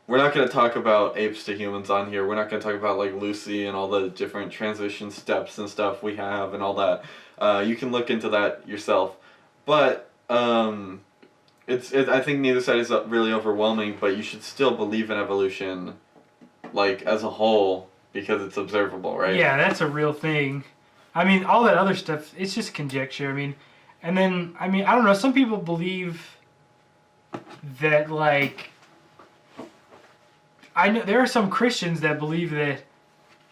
B: we're not gonna talk about apes to humans on here. We're not gonna talk about like Lucy and all the different transition steps and stuff we have and all that. You can look into that yourself. But I think neither side is really overwhelming, but you should still believe in evolution, like as a whole. because it's observable, right?
A: Yeah, that's a real thing. I mean, all that other stuff, it's just conjecture. I mean, and then, I mean, I don't know, some people believe that, like, I know there are some Christians that believe that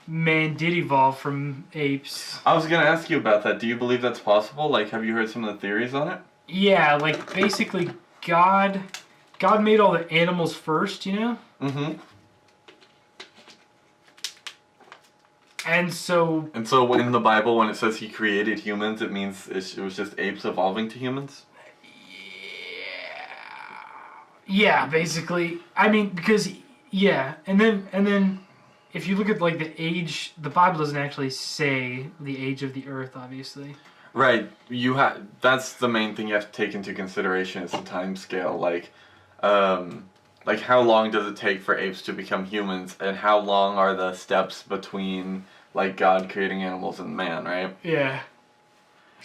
A: man did evolve from apes.
B: I was gonna ask you about that. Do you believe that's possible? Like, have you heard some of the theories on it?
A: Yeah, like, basically, God made all the animals first, you know?
B: Mm-hmm.
A: And so
B: In the Bible, when it says he created humans, it means it was just apes evolving to humans?
A: yeah, basically. I mean, because yeah, and then if you look at like the age, the Bible doesn't actually say the age of the earth, obviously.
B: Right. That's the main thing you have to take into consideration is the time scale. Like how long does it take for apes to become humans, and how long are the steps between like God creating animals and man, right?
A: Yeah.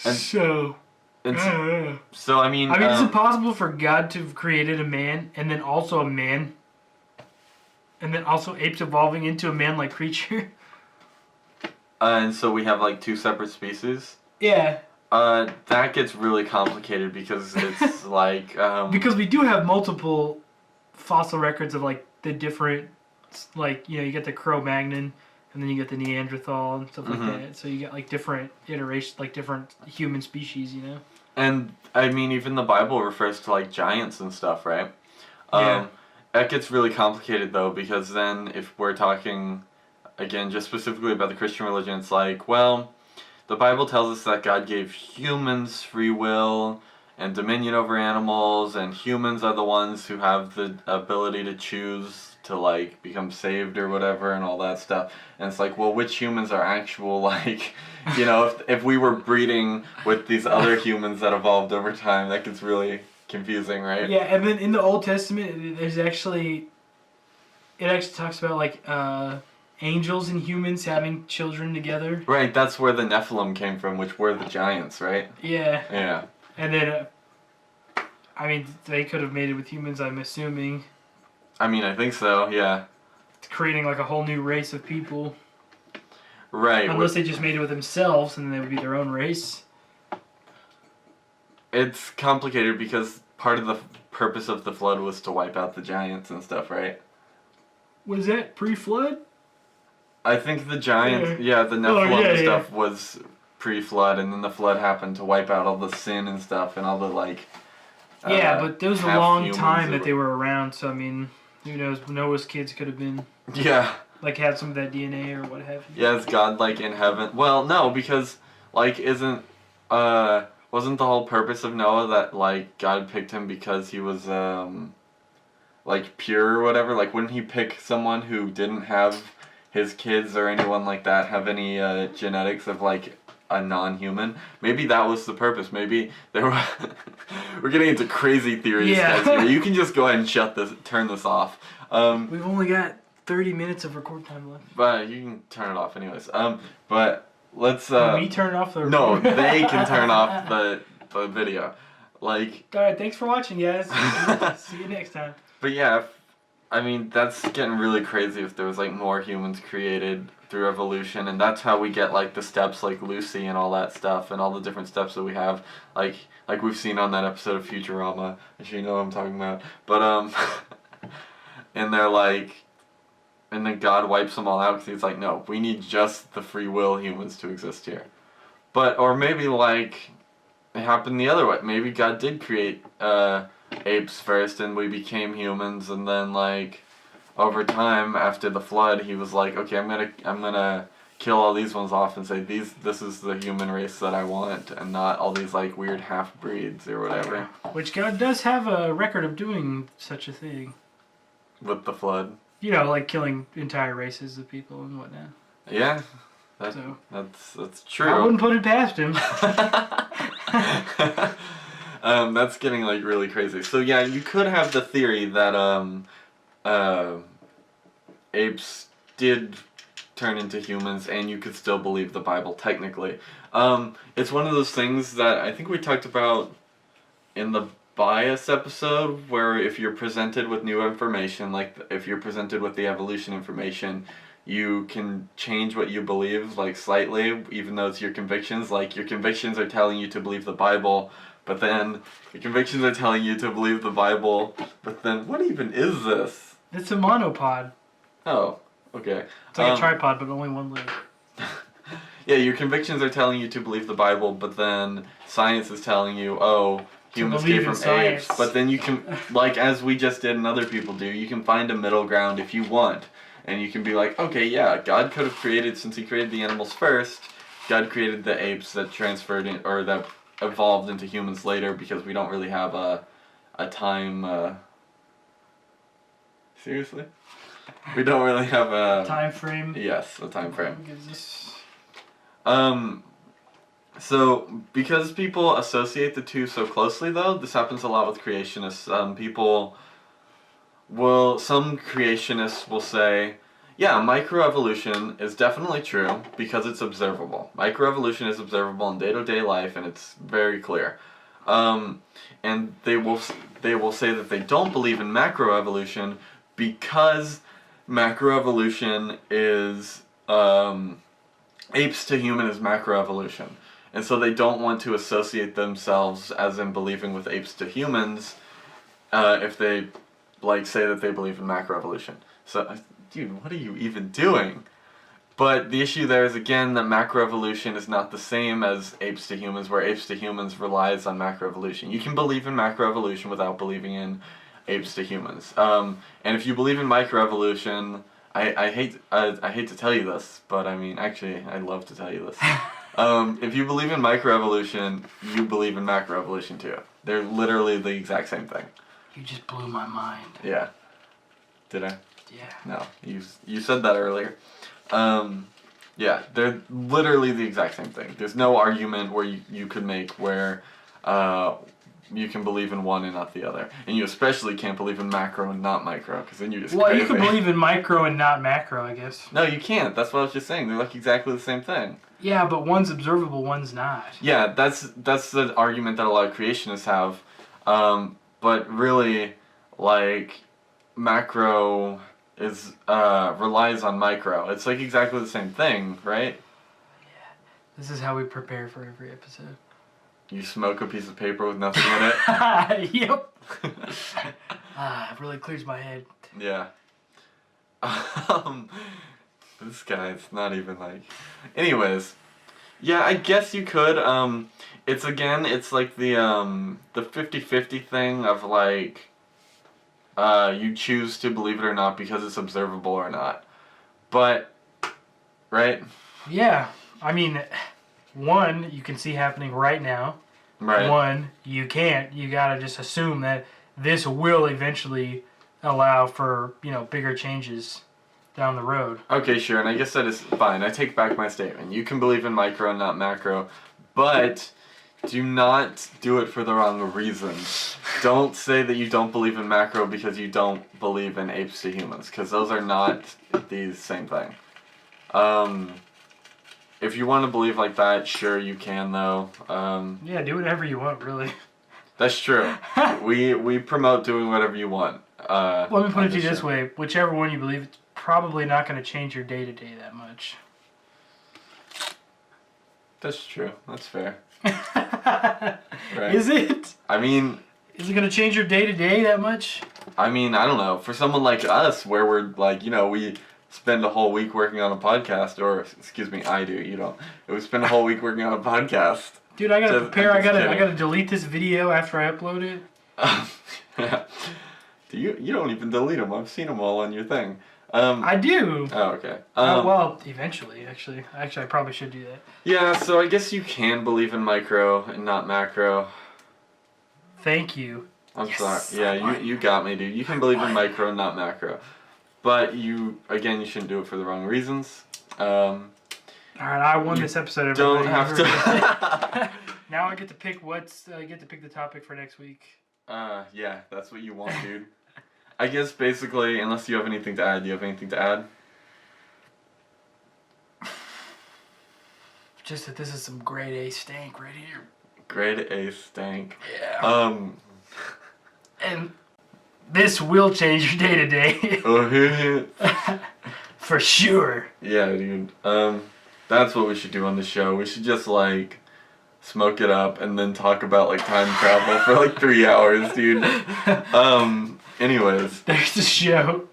B: And-
A: so.
B: And
A: I don't know.
B: so I mean,
A: Is it possible for God to have created a man and then also a man, and then also apes evolving into a man-like creature?
B: and so we have like two separate species.
A: Yeah.
B: That gets really complicated because it's like
A: Because we do have multiple fossil records of like the different, like, you know, you get the Cro-Magnon and then you get the Neanderthal and stuff like that. So you get like different iterations, like different human species, you know.
B: And I mean, even the Bible refers to like giants and stuff, right?
A: Yeah.
B: That gets really complicated though, because then if we're talking again just specifically about the Christian religion, it's like, well, the Bible tells us that God gave humans free will and dominion over animals, and humans are the ones who have the ability to choose to like become saved or whatever and all that stuff. And it's like, well, which humans are actual, like, you know, if we were breeding with these other humans that evolved over time, that gets really confusing, right?
A: Yeah, and then in the Old Testament, it actually talks about like angels and humans having children together.
B: Right, that's where the Nephilim came from, which were the giants, right?
A: Yeah.
B: Yeah.
A: And then, I mean, they could have made it with humans, I'm assuming.
B: I mean, I think so, yeah.
A: Creating like a whole new race of people.
B: Right.
A: Unless they just made it with themselves, and then they would be their own race.
B: It's complicated because part of the purpose of the flood was to wipe out the giants and stuff, right?
A: Was that pre-flood?
B: I think the giants, the Nephilim and stuff was pre-flood, and then the flood happened to wipe out all the sin and stuff, and all the like.
A: Yeah, but there was a long time that they were around, so I mean, who knows? Noah's kids could have been.
B: Yeah.
A: Like had some of that DNA or what have you.
B: Yeah, is God like in heaven? Well, no, because like wasn't the whole purpose of Noah that like God picked him because he was like pure or whatever? Like wouldn't he pick someone who didn't have his kids or anyone like that have any genetics of like a non-human? Maybe that was the purpose. Maybe there were we're getting into crazy theories, guys, here. You can just go ahead and turn this off.
A: We've only got 30 minutes of record time left.
B: But you can turn it off anyways. But let's
A: me turn off the
B: No, they can turn off the video. Like
A: alright, thanks for watching, guys. See you next time.
B: But yeah, I mean that's getting really crazy if there was like more humans created through evolution, and that's how we get like the steps like Lucy and all that stuff and all the different steps that we have like we've seen on that episode of Futurama, if you know what I'm talking about. But and they're like, and then God wipes them all out because he's like, no, we need just the free will humans to exist here. But or maybe like it happened the other way. Maybe God did create apes first and we became humans, and then like over time after the flood he was like, okay, I'm gonna kill all these ones off and say this is the human race that I want, and not all these like weird half breeds or whatever.
A: Which God does have a record of doing such a thing.
B: With the flood.
A: You know, like killing entire races of people and whatnot.
B: Yeah. That's true.
A: I wouldn't put it past him.
B: That's getting like really crazy. So yeah, you could have the theory that apes did turn into humans, and you could still believe the Bible technically. It's one of those things that I think we talked about in the bias episode, where if you're presented with new information, like if you're presented with the evolution information, you can change what you believe, like, slightly, even though it's your convictions. Like, your convictions are telling you to believe the Bible, but then your convictions are telling you to believe the Bible, but then what even is this?
A: It's a monopod.
B: Oh, okay.
A: It's like a tripod, but only one leg.
B: Yeah, your convictions are telling you to believe the Bible, but then science is telling you, oh, humans came from apes. But then you can, like as we just did and other people do, you can find a middle ground if you want. And you can be like, okay, yeah, God could have created, since he created the animals first, God created the apes that transferred in, or that evolved into humans later, because we don't really have a time, seriously? We don't really have a
A: time frame.
B: Yes, a time frame. So because people associate the two so closely, though, this happens a lot with creationists. Some creationists will say, yeah, microevolution is definitely true because it's observable. Microevolution is observable in day-to-day life, and it's very clear. And they will say that they don't believe in macroevolution because macroevolution is apes to human is macroevolution. And so they don't want to associate themselves as in believing with apes to humans if they say that they believe in macroevolution. So, dude, what are you even doing? But the issue there is, again, that macroevolution is not the same as apes to humans, where apes to humans relies on macroevolution. You can believe in macroevolution without believing in apes to humans. And if you believe in microevolution, I hate to tell you this, but I mean, actually, I'd love to tell you this. If you believe in microevolution, you believe in macroevolution too. They're literally the exact same thing.
A: You just blew my mind.
B: Yeah. Did I?
A: Yeah.
B: No, you said that earlier. Yeah, they're literally the exact same thing. There's no argument where you could make where you can believe in one and not the other. And you especially can't believe in macro and not micro, because then you're just crazy.
A: You can believe in micro and not macro, I guess.
B: No, you can't. That's what I was just saying. They're like exactly the same thing.
A: Yeah, but one's observable, one's not.
B: Yeah, that's the argument that a lot of creationists have. But really, like, macro is relies on micro. It's like exactly the same thing, right?
A: Yeah. This is how we prepare for every episode.
B: You smoke a piece of paper with nothing in it?
A: Yep. It really clears my head.
B: Yeah. This guy's not even like... Anyways. Yeah, I guess you could. It's like the 50-50 thing of like... you choose to believe it or not because it's observable or not. But... Right?
A: Yeah. I mean... One, you can see happening right now.
B: Right.
A: One, you can't. You gotta just assume that this will eventually allow for, bigger changes down the road.
B: Okay, sure, and I guess that is fine. I take back my statement. You can believe in micro and not macro, but do not do it for the wrong reasons. Don't say that you don't believe in macro because you don't believe in apes to humans, because those are not the same thing. If you want to believe like that, sure you can though.
A: Yeah, do whatever you want, really.
B: That's true. we promote doing whatever you want.
A: Let me put it to you this way: whichever one you believe, it's probably not going to change your day to day that much.
B: That's true. That's fair. Right.
A: Is it?
B: I mean,
A: is it going to change your day to day that much?
B: I mean, I don't know. For someone like us, where we're like, we spend a whole week working on a podcast, or excuse me, I do. You don't. We spend a whole week working on a podcast.
A: Dude, I gotta prepare. I gotta delete this video after I upload it.
B: You don't even delete them. I've seen them all on your thing.
A: I do.
B: Oh, okay.
A: Well, eventually, actually, I probably should do that.
B: Yeah, so I guess you can believe in micro and not macro.
A: Thank you.
B: I'm sorry. Yeah, you got me, dude. You can believe in micro and not macro. But you shouldn't do it for the wrong reasons.
A: Alright, I won this episode.
B: Don't have to.
A: Now I get to pick the topic for next week.
B: Yeah, that's what you want, dude. I guess basically, unless you have anything to add, do you have anything to add?
A: Just that this is some grade A stank right here.
B: Grade A stank.
A: Yeah. And this will change your day to day. For sure.
B: Yeah, dude. That's what we should do on the show. We should just like smoke it up and then talk about like time travel for like 3 hours, dude. Anyways.
A: There's the show.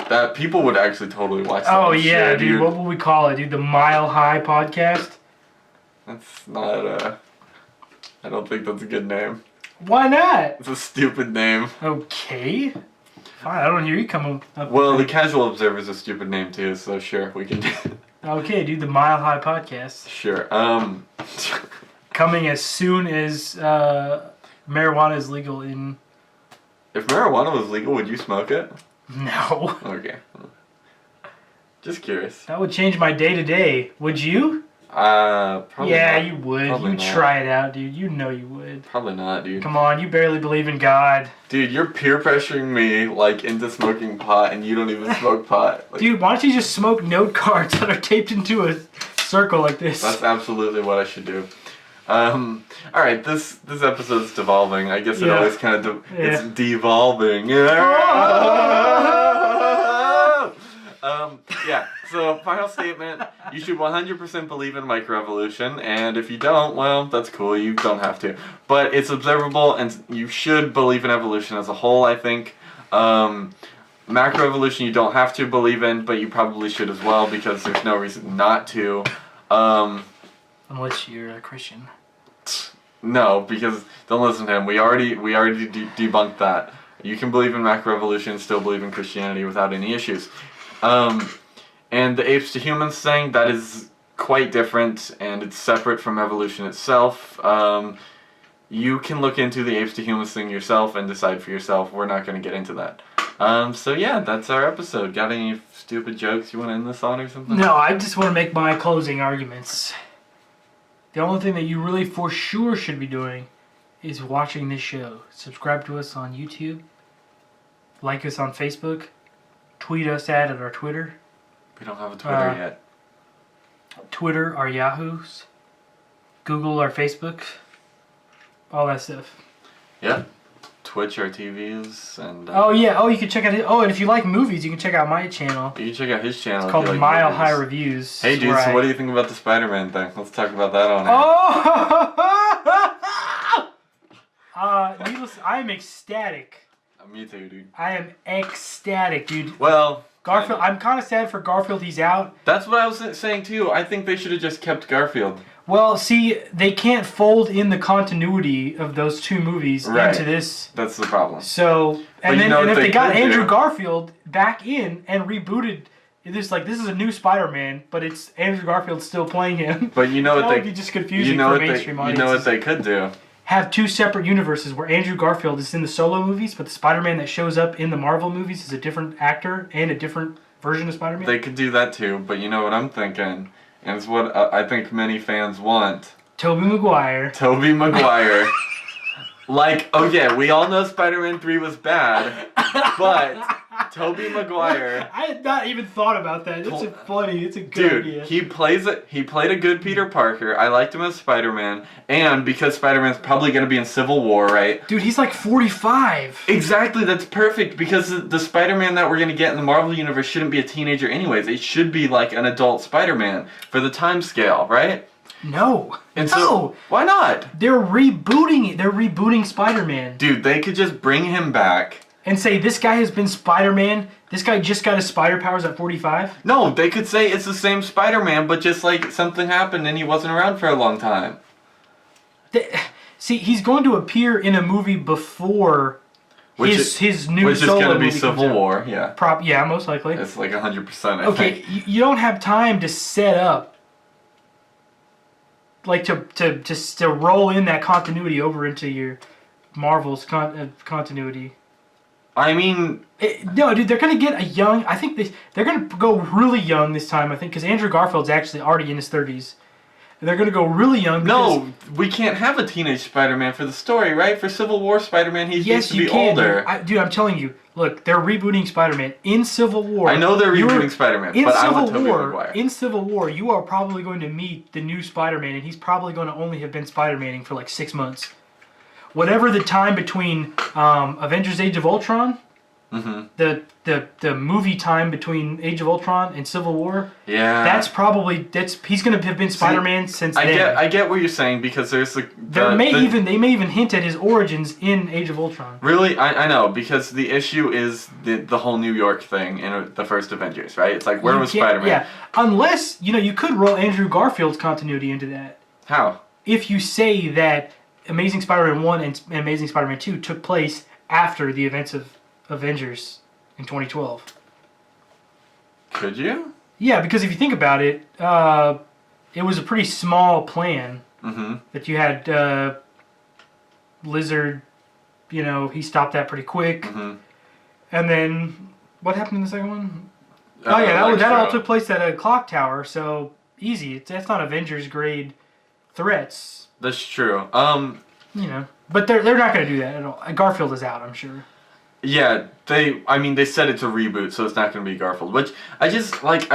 B: That people would actually totally watch that.
A: Oh yeah, dude. What would we call it, dude? The Mile High Podcast?
B: That's not I don't think that's a good name.
A: Why not?
B: It's a stupid name.
A: Okay. Fine, I don't hear you coming up.
B: Well, the Casual Observer is a stupid name too, so sure, we can do it.
A: Okay, dude, the Mile High Podcast.
B: Sure.
A: Coming as soon as marijuana is legal in...
B: If marijuana was legal, would you smoke it?
A: No.
B: Okay. Just curious.
A: That would change my day-to-day. Would you?
B: Probably
A: yeah,
B: not.
A: You would.
B: Probably
A: You'd
B: not.
A: try it out, dude. You know you would.
B: Probably not, dude.
A: Come on, you barely believe in God.
B: Dude, you're peer pressuring me, like, into smoking pot, and you don't even smoke pot. Like,
A: Dude, why don't you just smoke note cards that are taped into a circle like this?
B: that's absolutely what I should do. Alright, this episode's devolving. I guess it
A: Yeah.
B: always kind of,
A: Yeah.
B: it's devolving. Yeah, so final statement, you should 100% believe in microevolution, and if you don't, well, that's cool, you don't have to. But it's observable, and you should believe in evolution as a whole, I think. Macroevolution you don't have to believe in, but you probably should as well, because there's no reason not to.
A: Unless you're a Christian.
B: No, because don't listen to him. We already debunked that. You can believe in macroevolution and still believe in Christianity without any issues. And the apes to humans thing, that is quite different, and it's separate from evolution itself. You can look into the apes to humans thing yourself and decide for yourself. We're not going to get into that. So yeah, that's our episode. Got any stupid jokes you want to end this on or something?
A: No, I just want to make my closing arguments. The only thing that you really for sure should be doing is watching this show. Subscribe to us on YouTube. Like us on Facebook. Tweet us at our Twitter.
B: We don't have a Twitter yet.
A: Twitter our Yahoos. Google our Facebook. All that stuff.
B: Yep. Twitch our TVs and...
A: Oh yeah, you can check out and if you like movies, you can check out my channel.
B: You can check out his channel.
A: It's called
B: if you like
A: Mile
B: movies.
A: High Reviews.
B: Hey dude, so what do you think about the Spider-Man thing? Let's talk about that on
A: it. Needless, I am ecstatic.
B: Me too, dude.
A: I am ecstatic, dude.
B: Well...
A: Garfield, I'm kind of sad for Garfield, he's out.
B: That's what I was saying too. I think they should have just kept Garfield.
A: Well, see, they can't fold in the continuity of those two movies into this.
B: That's the problem.
A: So, and if they got
B: could
A: Andrew
B: do?
A: Garfield back in and rebooted, this is a new Spider-Man, but it's Andrew Garfield still playing him.
B: But you know what
A: that
B: they
A: would be just confusing for mainstream audiences.
B: You know what they could do?
A: Have two separate universes where Andrew Garfield is in the solo movies, but the Spider-Man that shows up in the Marvel movies is a different actor and a different version of Spider-Man.
B: They could do that too, but you know what I'm thinking? And it's what I think many fans want.
A: Tobey Maguire.
B: Tobey Maguire. Like, okay, we all know Spider-Man 3 was bad, but Tobey Maguire...
A: I had not even thought about that. It's funny. It's a good idea.
B: He played a good Peter Parker. I liked him as Spider-Man. And because Spider-Man's probably going to be in Civil War, right?
A: Dude, he's like 45.
B: Exactly, that's perfect. Because the Spider-Man that we're going to get in the Marvel Universe shouldn't be a teenager anyways. It should be like an adult Spider-Man for the time scale, right?
A: No.
B: And so, why not?
A: They're rebooting it. They're rebooting Spider-Man.
B: Dude, they could just bring him back.
A: And say, this guy has been Spider-Man. This guy just got his spider powers at 45.
B: No, they could say it's the same Spider-Man, but just like something happened and he wasn't around for a long time.
A: See, he's going to appear in a movie before his new solo movie.
B: Which is going to be Civil War, yeah.
A: Yeah, most likely.
B: It's like 100%, I
A: think.
B: Okay,
A: you don't have time to set up, like to roll in that continuity over into your Marvel's continuity.
B: I mean...
A: No, dude, they're going to get a young... I think they're going to go really young this time, I think, because Andrew Garfield's actually already in his 30s. And they're going to go really young because...
B: No, we can't have a teenage Spider-Man for the story, right? For Civil War Spider-Man, he needs to be older.
A: Dude, I'm telling you. Look, they're rebooting Spider-Man. In Civil War...
B: I know they're rebooting Spider-Man, but I want Tobey Maguire.
A: In Civil War, you are probably going to meet the new Spider-Man, and he's probably going to only have been Spider-Maning for like 6 months. Whatever the time between Avengers Age of Ultron the movie time between Age of Ultron and Civil War.
B: Yeah.
A: He's gonna have been Spider-Man since then.
B: I get what you're saying because there's
A: they may even hint at his origins in Age of Ultron.
B: Really, I know, because the issue is the whole New York thing in the first Avengers, right? It's like, where was Spider-Man?
A: Yeah, unless you could roll Andrew Garfield's continuity into that.
B: How?
A: If you say that Amazing Spider-Man 1 and Amazing Spider-Man 2 took place after the events of Avengers in 2012.
B: Could you?
A: Yeah, because if you think about it, it was a pretty small plan that you had Lizard, he stopped that pretty quick. And then, what happened in the second one? That all took place at a clock tower, so easy. That's not Avengers grade threats.
B: That's true.
A: But they're not going to do that at all. Garfield is out, I'm sure.
B: Yeah, they said it's a reboot, so it's not going to be Garfield. Which, I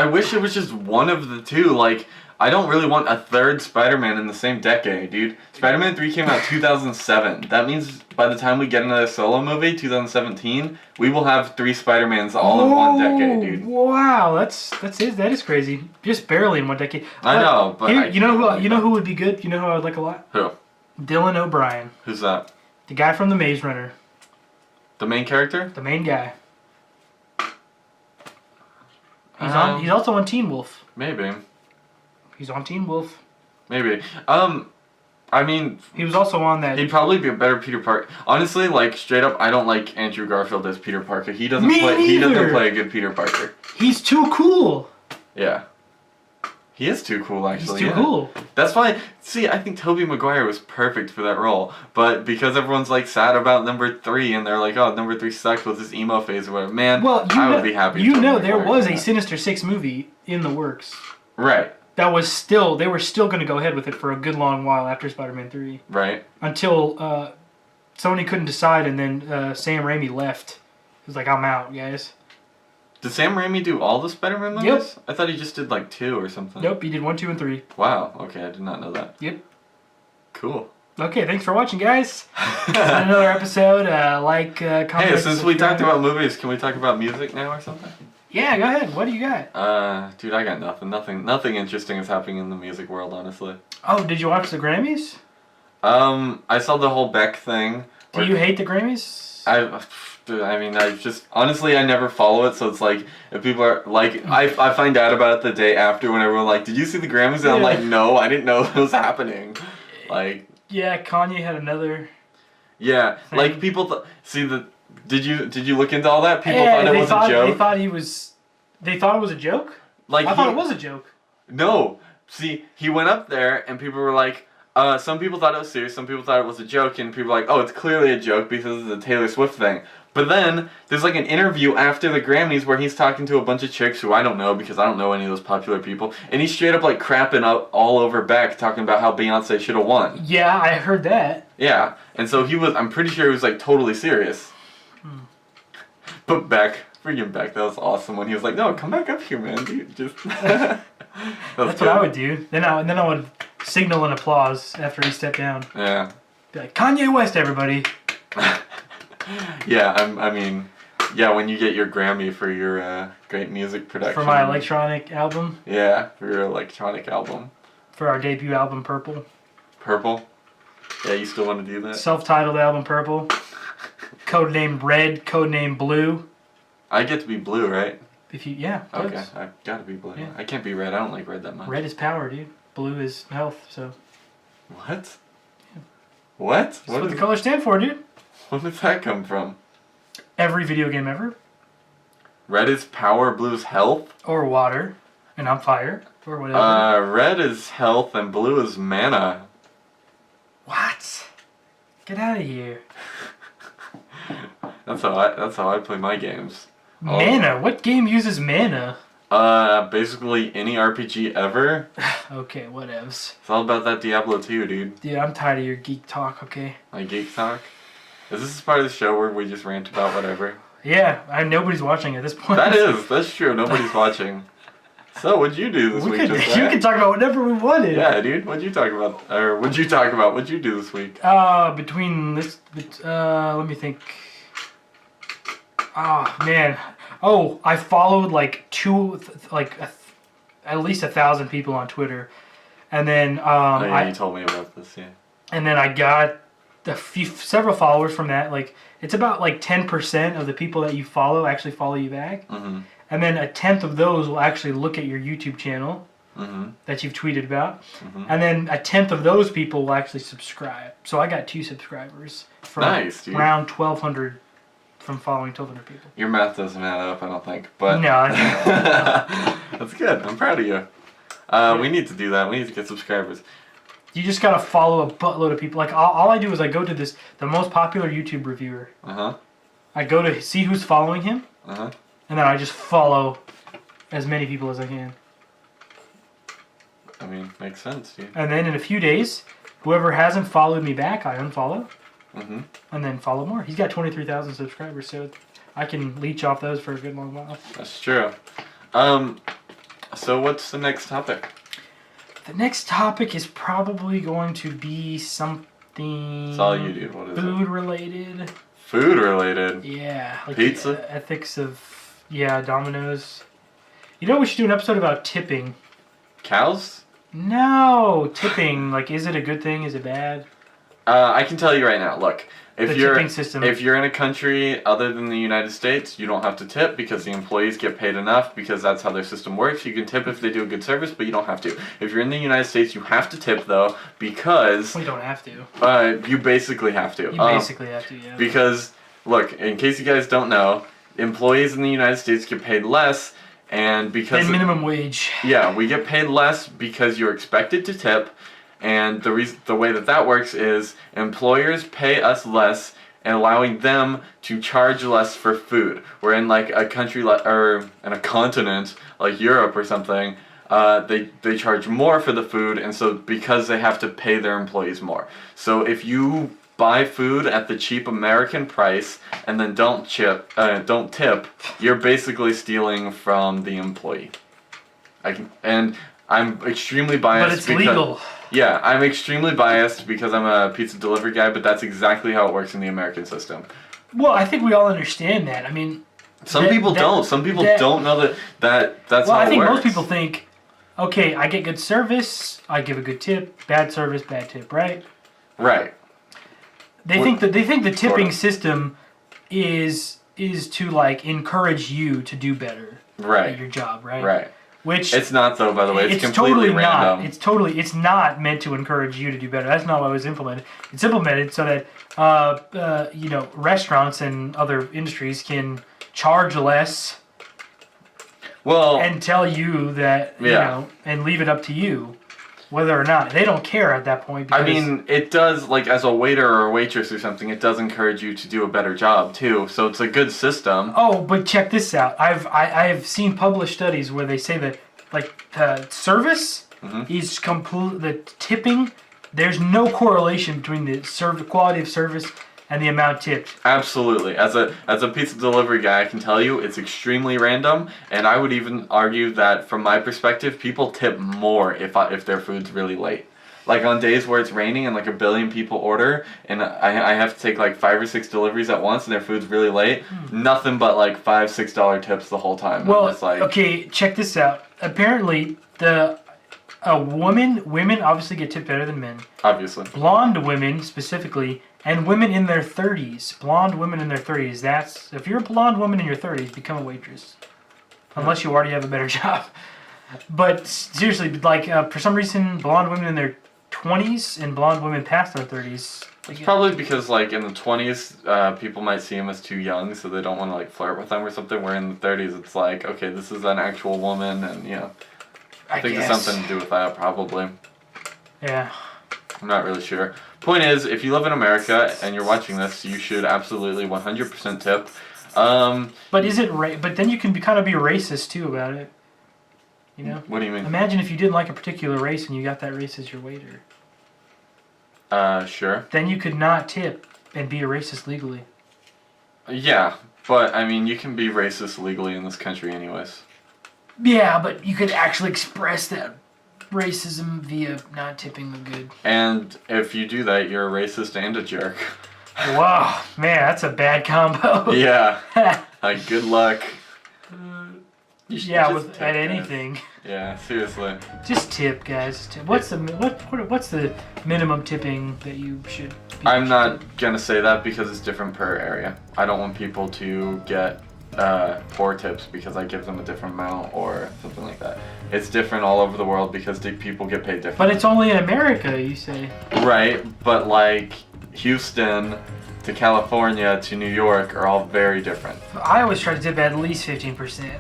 B: wish it was just one of the two. Like, I don't really want a third Spider-Man in the same decade, dude. Spider-Man 3 came out 2007. That means by the time we get another solo movie, 2017, we will have 3 Spider-Mans all in one decade, dude.
A: Wow, that is crazy. Just barely in one decade.
B: I know, but
A: you know who would be good? You know who I would like a lot?
B: Who?
A: Dylan O'Brien.
B: Who's that?
A: The guy from The Maze Runner.
B: The main character?
A: The main guy. He's also on Teen Wolf.
B: Maybe.
A: He's on Teen Wolf.
B: Maybe.
A: He was also on that.
B: He'd probably be a better Peter Parker. Honestly, straight up, I don't like Andrew Garfield as Peter Parker. He doesn't play a good Peter Parker.
A: He's too cool.
B: Yeah. He is too cool, actually.
A: He's too cool.
B: That's why. See, I think Tobey Maguire was perfect for that role. But because everyone's sad about number 3, and they're like, "Oh, number 3 sucked with this emo phase or whatever." Man, I would be happy.
A: There was a Sinister Six movie in the works.
B: Right.
A: They were still going to go ahead with it for a good long while after Spider-Man 3.
B: Right.
A: Until Sony couldn't decide, and then Sam Raimi left. He was like, "I'm out, guys."
B: Did Sam Raimi do all the Spider-Man movies?
A: Yep.
B: I thought he just did 2 or something.
A: Nope, he did 1, 2, and 3.
B: Wow. Okay, I did not know that.
A: Yep.
B: Cool.
A: Okay, thanks for watching, guys. Another episode. Comment.
B: Hey, since we talked about movies, can we talk about music now or something?
A: Yeah, go ahead. What do you got?
B: Dude, I got nothing. Nothing interesting is happening in the music world, honestly.
A: Oh, did you watch the Grammys?
B: I saw the whole Beck thing.
A: Do you hate the Grammys?
B: I never follow it, so it's if people are I find out about it the day after when everyone did you see the Grammys? And I'm like, no, I didn't know it was happening.
A: Yeah, Kanye had another.
B: Yeah,
A: thing.
B: People did you look into all that? People thought it was a joke.
A: They thought it was a joke? I thought it was a joke.
B: No. See, he went up there and people were like, some people thought it was serious, some people thought it was a joke, and people were like, oh, it's clearly a joke because it's a Taylor Swift thing. But then, there's an interview after the Grammys where he's talking to a bunch of chicks who I don't know because I don't know any of those popular people, and he's straight up crapping up all over Beck, talking about how Beyonce should have won.
A: Yeah, I heard that.
B: Yeah, and so I'm pretty sure he was totally serious. But freaking Beck, that was awesome when he was like, no, come back up here, man, dude, just... That's
A: what I would do. Then I would signal an applause after he stepped down.
B: Yeah.
A: Be like, Kanye West, everybody.
B: Yeah, when you get your Grammy for your great music production.
A: For my electronic album?
B: Yeah, for your electronic album.
A: For our debut album, Purple.
B: Purple? Yeah, you still want to do that?
A: Self-titled album, Purple. Codename Red, codename Blue.
B: I get to be blue, right?
A: Yeah.
B: Okay, I've got to be blue. Yeah. I can't be red. I don't like red that much.
A: Red is power, dude. Blue is health, so.
B: What? Yeah. What?
A: That's what the colors stand for, dude.
B: Where did that come from?
A: Every video game ever.
B: Red is power, blue is health?
A: Or water. And I'm fire. Or whatever.
B: Red is health and blue is mana.
A: What? Get out of here.
B: That's how I play my games.
A: Mana? What game uses mana?
B: Basically any RPG ever.
A: Okay, whatevs.
B: It's all about that Diablo 2, dude.
A: Dude, I'm tired of your geek talk, okay?
B: My geek talk? Is this part of the show where we just rant about whatever?
A: Yeah, nobody's watching at this point.
B: That's true, nobody's watching. So, what'd you do this week?
A: You can talk about whatever we wanted.
B: Yeah, dude, what'd you talk about? Or what'd you talk about? What'd you do this week?
A: Let me think. Oh man. Oh, I followed like at least 1,000 people on Twitter, and then
B: Oh yeah, you told me about this. Yeah.
A: and then I got several followers from that. Like it's about like 10% of the people that you follow actually follow you back,
B: Mm-hmm.
A: and then 1/10 of those will actually look at your YouTube channel
B: Mm-hmm.
A: that you've tweeted about,
B: Mm-hmm.
A: and then 1/10 of those people will actually subscribe. So I got 2 subscribers from
B: Nice, dude.
A: around 1,200 from following 1,200 people.
B: Your math doesn't add up, I don't think. But
A: No,
B: that's good. I'm proud of you. We need to do that. We need to get subscribers.
A: you just gotta follow a buttload of people. Like all I do is I go to the most popular YouTube reviewer.
B: Uh-huh.
A: I go to see who's following him,
B: Uh-huh.
A: and then I just follow as many people as I can.
B: I mean, makes sense, dude.
A: And then in a few days, whoever hasn't followed me back, I unfollow,
B: Mm-hmm.
A: and then follow more. He's got 23,000 subscribers, so I can leech off those for a good long while.
B: That's true. So what's the next topic?
A: The next topic is probably going to be something
B: It's all you, dude. What is
A: food related.
B: Food related.
A: Yeah. Like
B: Pizza?
A: Ethics of, Domino's. You know, we should do an episode about tipping.
B: Cows?
A: No, tipping. Like, is it a good thing? Is it bad?
B: I can tell you right now. Look,
A: The tipping system.
B: if you're in a country other than the United States, you don't have to tip because the employees get paid enough because that's how their system works. You can tip if they do a good service, but you don't have to. If you're in the United States, you have to tip though because
A: We don't have to.
B: you basically have to.
A: You basically have to, yeah.
B: Because look, in case you guys don't know, employees in the United States get paid less, and because
A: Than minimum wage.
B: yeah, we get paid less because you're expected to tip. And the way that works is employers pay us less and allowing them to charge less for food. We're in like a country or in a continent like Europe or something, they charge more for the food, and so because they have to pay their employees more. So if you buy food at the cheap American price and then don't tip, you're basically stealing from the employee. I'm extremely biased.
A: But it's legal.
B: Yeah, I'm extremely biased because I'm a pizza delivery guy, but that's exactly how it works in the American system.
A: Well, I think we all understand that. I mean,
B: Some people don't. Some people don't know that that's how it works.
A: well, I think most people think, okay, I get good service, I give a good tip. Bad service, bad tip, right?
B: Right.
A: They think the tipping system is to like encourage you to do better
B: Right.
A: at your job, right?
B: Right.
A: Which
B: It's not though, by the way. It's completely
A: totally
B: random.
A: not. It's not meant to encourage you to do better. That's not what was implemented. It's implemented so that restaurants and other industries can charge less.
B: Well,
A: And tell you that and leave it up to you whether or not they don't care at that point.
B: I
A: Because,
B: mean, it does, like, as a waiter or a waitress or something, it does encourage you to do a better job, too. So it's a good system.
A: oh, but check this out. I've seen published studies where they say that like the service is the tipping. There's no correlation between the quality of service and the amount tipped.
B: Absolutely. As a pizza delivery guy, I can tell you it's extremely random, and I would even argue that from my perspective, people tip more if their food's really late. Like on days where it's raining and like 1 billion people order, and I have to take like 5 or 6 deliveries at once, and their food's really late. Nothing but like $5-6 tips the whole time.
A: Well,
B: it's like,
A: okay, check this out. Apparently, women obviously get tipped better than men.
B: obviously.
A: Blonde women specifically, and women in their 30s. Blonde women in their 30s. If you're a blonde woman in your 30s, become a waitress. Unless you already have a better job. But seriously, like for some reason, blonde women in their 20s and blonde women past their 30s.
B: It's probably because like in the 20s, people might see them as too young, so they don't want to like flirt with them or something. Where in the 30s, it's like, okay, this is an actual woman, and I think
A: guess.
B: it's something to do with that, probably.
A: Yeah.
B: I'm not really sure. Point is, if you live in America and you're watching this, you should absolutely 100% tip.
A: But is it but then you can kind of be racist too about it. You know?
B: What do you mean?
A: Imagine if you didn't like a particular race and you got that race as your waiter.
B: Sure.
A: Then you could not tip and be a racist legally.
B: Yeah, but I mean, you can be racist legally in this country anyways.
A: Yeah, but you could actually express that racism via not tipping the good.
B: And if you do that, you're a racist and a jerk.
A: Wow, man, that's a bad combo.
B: Yeah. Good luck.
A: Yeah,
B: Just
A: with
B: tip,
A: at
B: guys.
A: anything.
B: Yeah, seriously.
A: Just tip, guys. Tip. What's the minimum tipping that you should?
B: I'm not gonna say that because it's different per area. I don't want people to get poor tips because I give them a different amount or something like that. It's different all over the world because people get paid different.
A: But it's only in America, you say.
B: Right, but like Houston to California to New York are all very different.
A: I always try to tip at least 15%,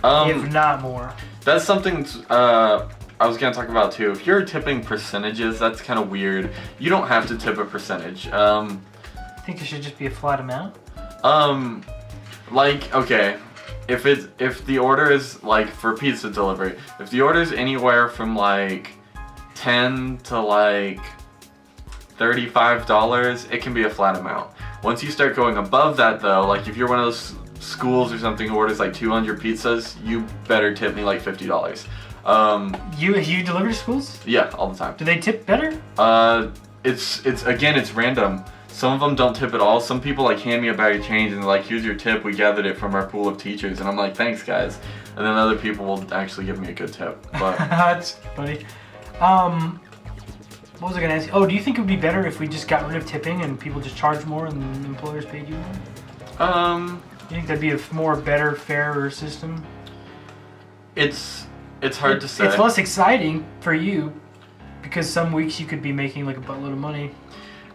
A: if not more.
B: That's something I was gonna talk about too. If you're tipping percentages, that's kind of weird. You don't have to tip a percentage.
A: I think it should just be a flat amount.
B: Like, okay, if the order is like for pizza delivery, if the order is anywhere from like $10 to like $35, it can be a flat amount. Once you start going above that though, like if you're one of those schools or something who orders like 200 pizzas, you better tip me like $50.
A: You deliver to schools?
B: Yeah, all the time.
A: Do they tip better?
B: It's random. Some of them don't tip at all. Some people like hand me a bag of change and they're like, here's your tip. We gathered it from our pool of teachers. And I'm like, thanks guys. And then other people will actually give me a good tip. But
A: That's funny. What was I gonna ask you? Oh, do you think it would be better if we just got rid of tipping and people just charged more and employers paid you more? You think that'd be a better, fairer system?
B: it's hard to say.
A: It's less exciting for you because some weeks you could be making like a buttload of money.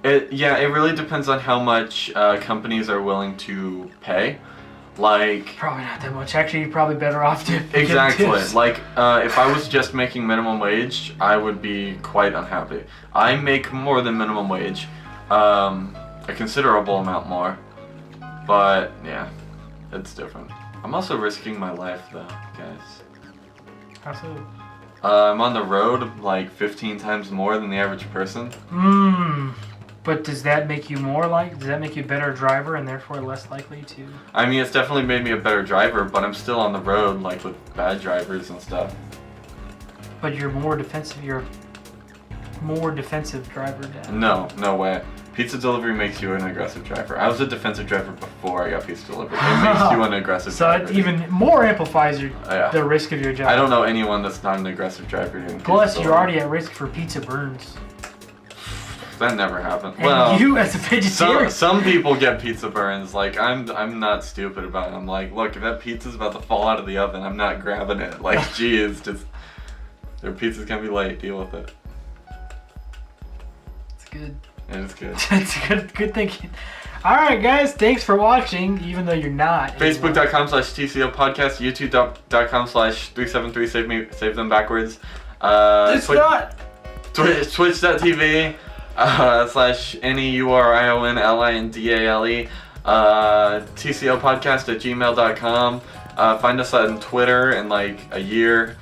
B: It really depends on how much companies are willing to pay. Like
A: Probably not that much. Actually, you're probably better off to
B: exactly.
A: tips.
B: Like if I was just making minimum wage, I would be quite unhappy. I make more than minimum wage, a considerable amount more. But yeah, it's different. I'm also risking my life though, guys.
A: How so?
B: I'm on the road like 15 times more than the average person.
A: But does that make you does that make you a better driver and therefore less likely to?
B: I mean, it's definitely made me a better driver, but I'm still on the road like with bad drivers and stuff.
A: But you're more defensive. You're a more defensive driver now.
B: No way. Pizza delivery makes you an aggressive driver. I was a defensive driver before I got pizza delivery. It makes you an aggressive driver.
A: So it even more amplifies
B: Yeah.
A: the risk of your job.
B: I don't know anyone that's not an aggressive driver doing pizza
A: Plus, you're
B: delivery.
A: already at risk for pizza burns.
B: That never happened.
A: And
B: Well,
A: you as a vegetarian.
B: some people get pizza burns. Like I'm not stupid about it. I'm like, look, if that pizza's about to fall out of the oven, I'm not grabbing it. Like, geez, just their pizza's gonna be late. Deal with it.
A: It's good.
B: It is good.
A: It's good thinking. All right, guys. Thanks for watching, even though you're not.
B: Facebook.com/TCOpodcast, YouTube.com/373 save them backwards.
A: It's not.
B: Twitch.tv /NEURIONLINDALE TCOpodcast@gmail.com. Find us on Twitter in like a year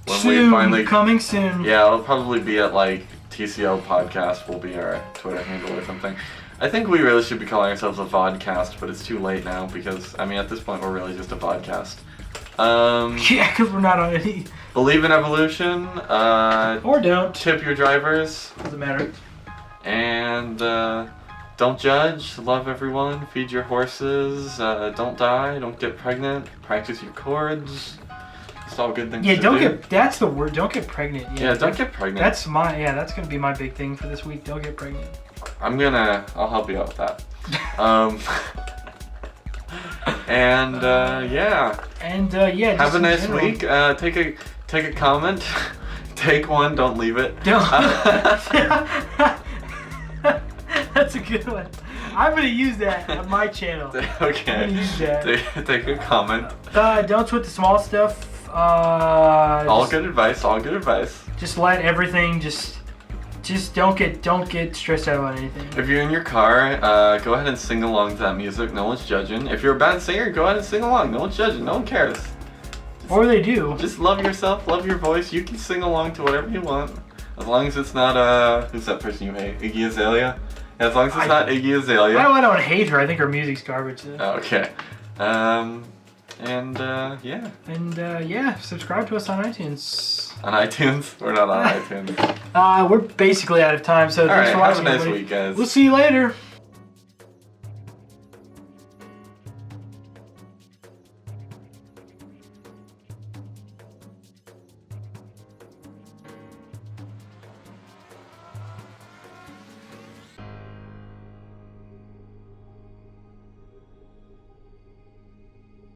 B: when we finally
A: coming soon.
B: Yeah, it'll probably be at like TCO Podcast will be our Twitter handle or something. I think we really should be calling ourselves a vodcast, but it's too late now because I mean at this point we're really just a vodcast.
A: Yeah, because we're not on any.
B: Believe in evolution.
A: Or don't.
B: Tip your drivers.
A: Doesn't matter.
B: And don't judge. Love everyone. Feed your horses. Don't die. Don't get pregnant. Practice your chords. It's all good things to do.
A: That's the word. Don't get pregnant.
B: Yeah, don't get pregnant.
A: That's gonna be my big thing for this week. Don't get pregnant.
B: I'll help you out with that. And yeah.
A: And yeah.
B: Have a
A: in
B: nice
A: general.
B: week. Take a comment. Take one. Don't leave it.
A: Don't. That's a good one. I'm gonna use that on my channel.
B: Okay.
A: I'm gonna use that.
B: Take a comment.
A: Don't tweet the small stuff.
B: All good advice. All good advice.
A: Just let everything just don't get stressed out about anything.
B: If you're in your car, go ahead and sing along to that music. No one's judging. If you're a bad singer, go ahead and sing along. No one's judging. No one cares.
A: Or they do.
B: Just love yourself. Love your voice. You can sing along to whatever you want, as long as it's not who's that person you hate? Iggy Azalea. As long as it's not Iggy Azalea.
A: I don't hate her. I think her music's garbage. Though.
B: Okay. Yeah.
A: And yeah, subscribe to us on iTunes.
B: On iTunes? We're not on iTunes.
A: We're basically out of time, so thanks for watching.
B: Have a nice
A: everybody.
B: week, guys.
A: We'll see you later.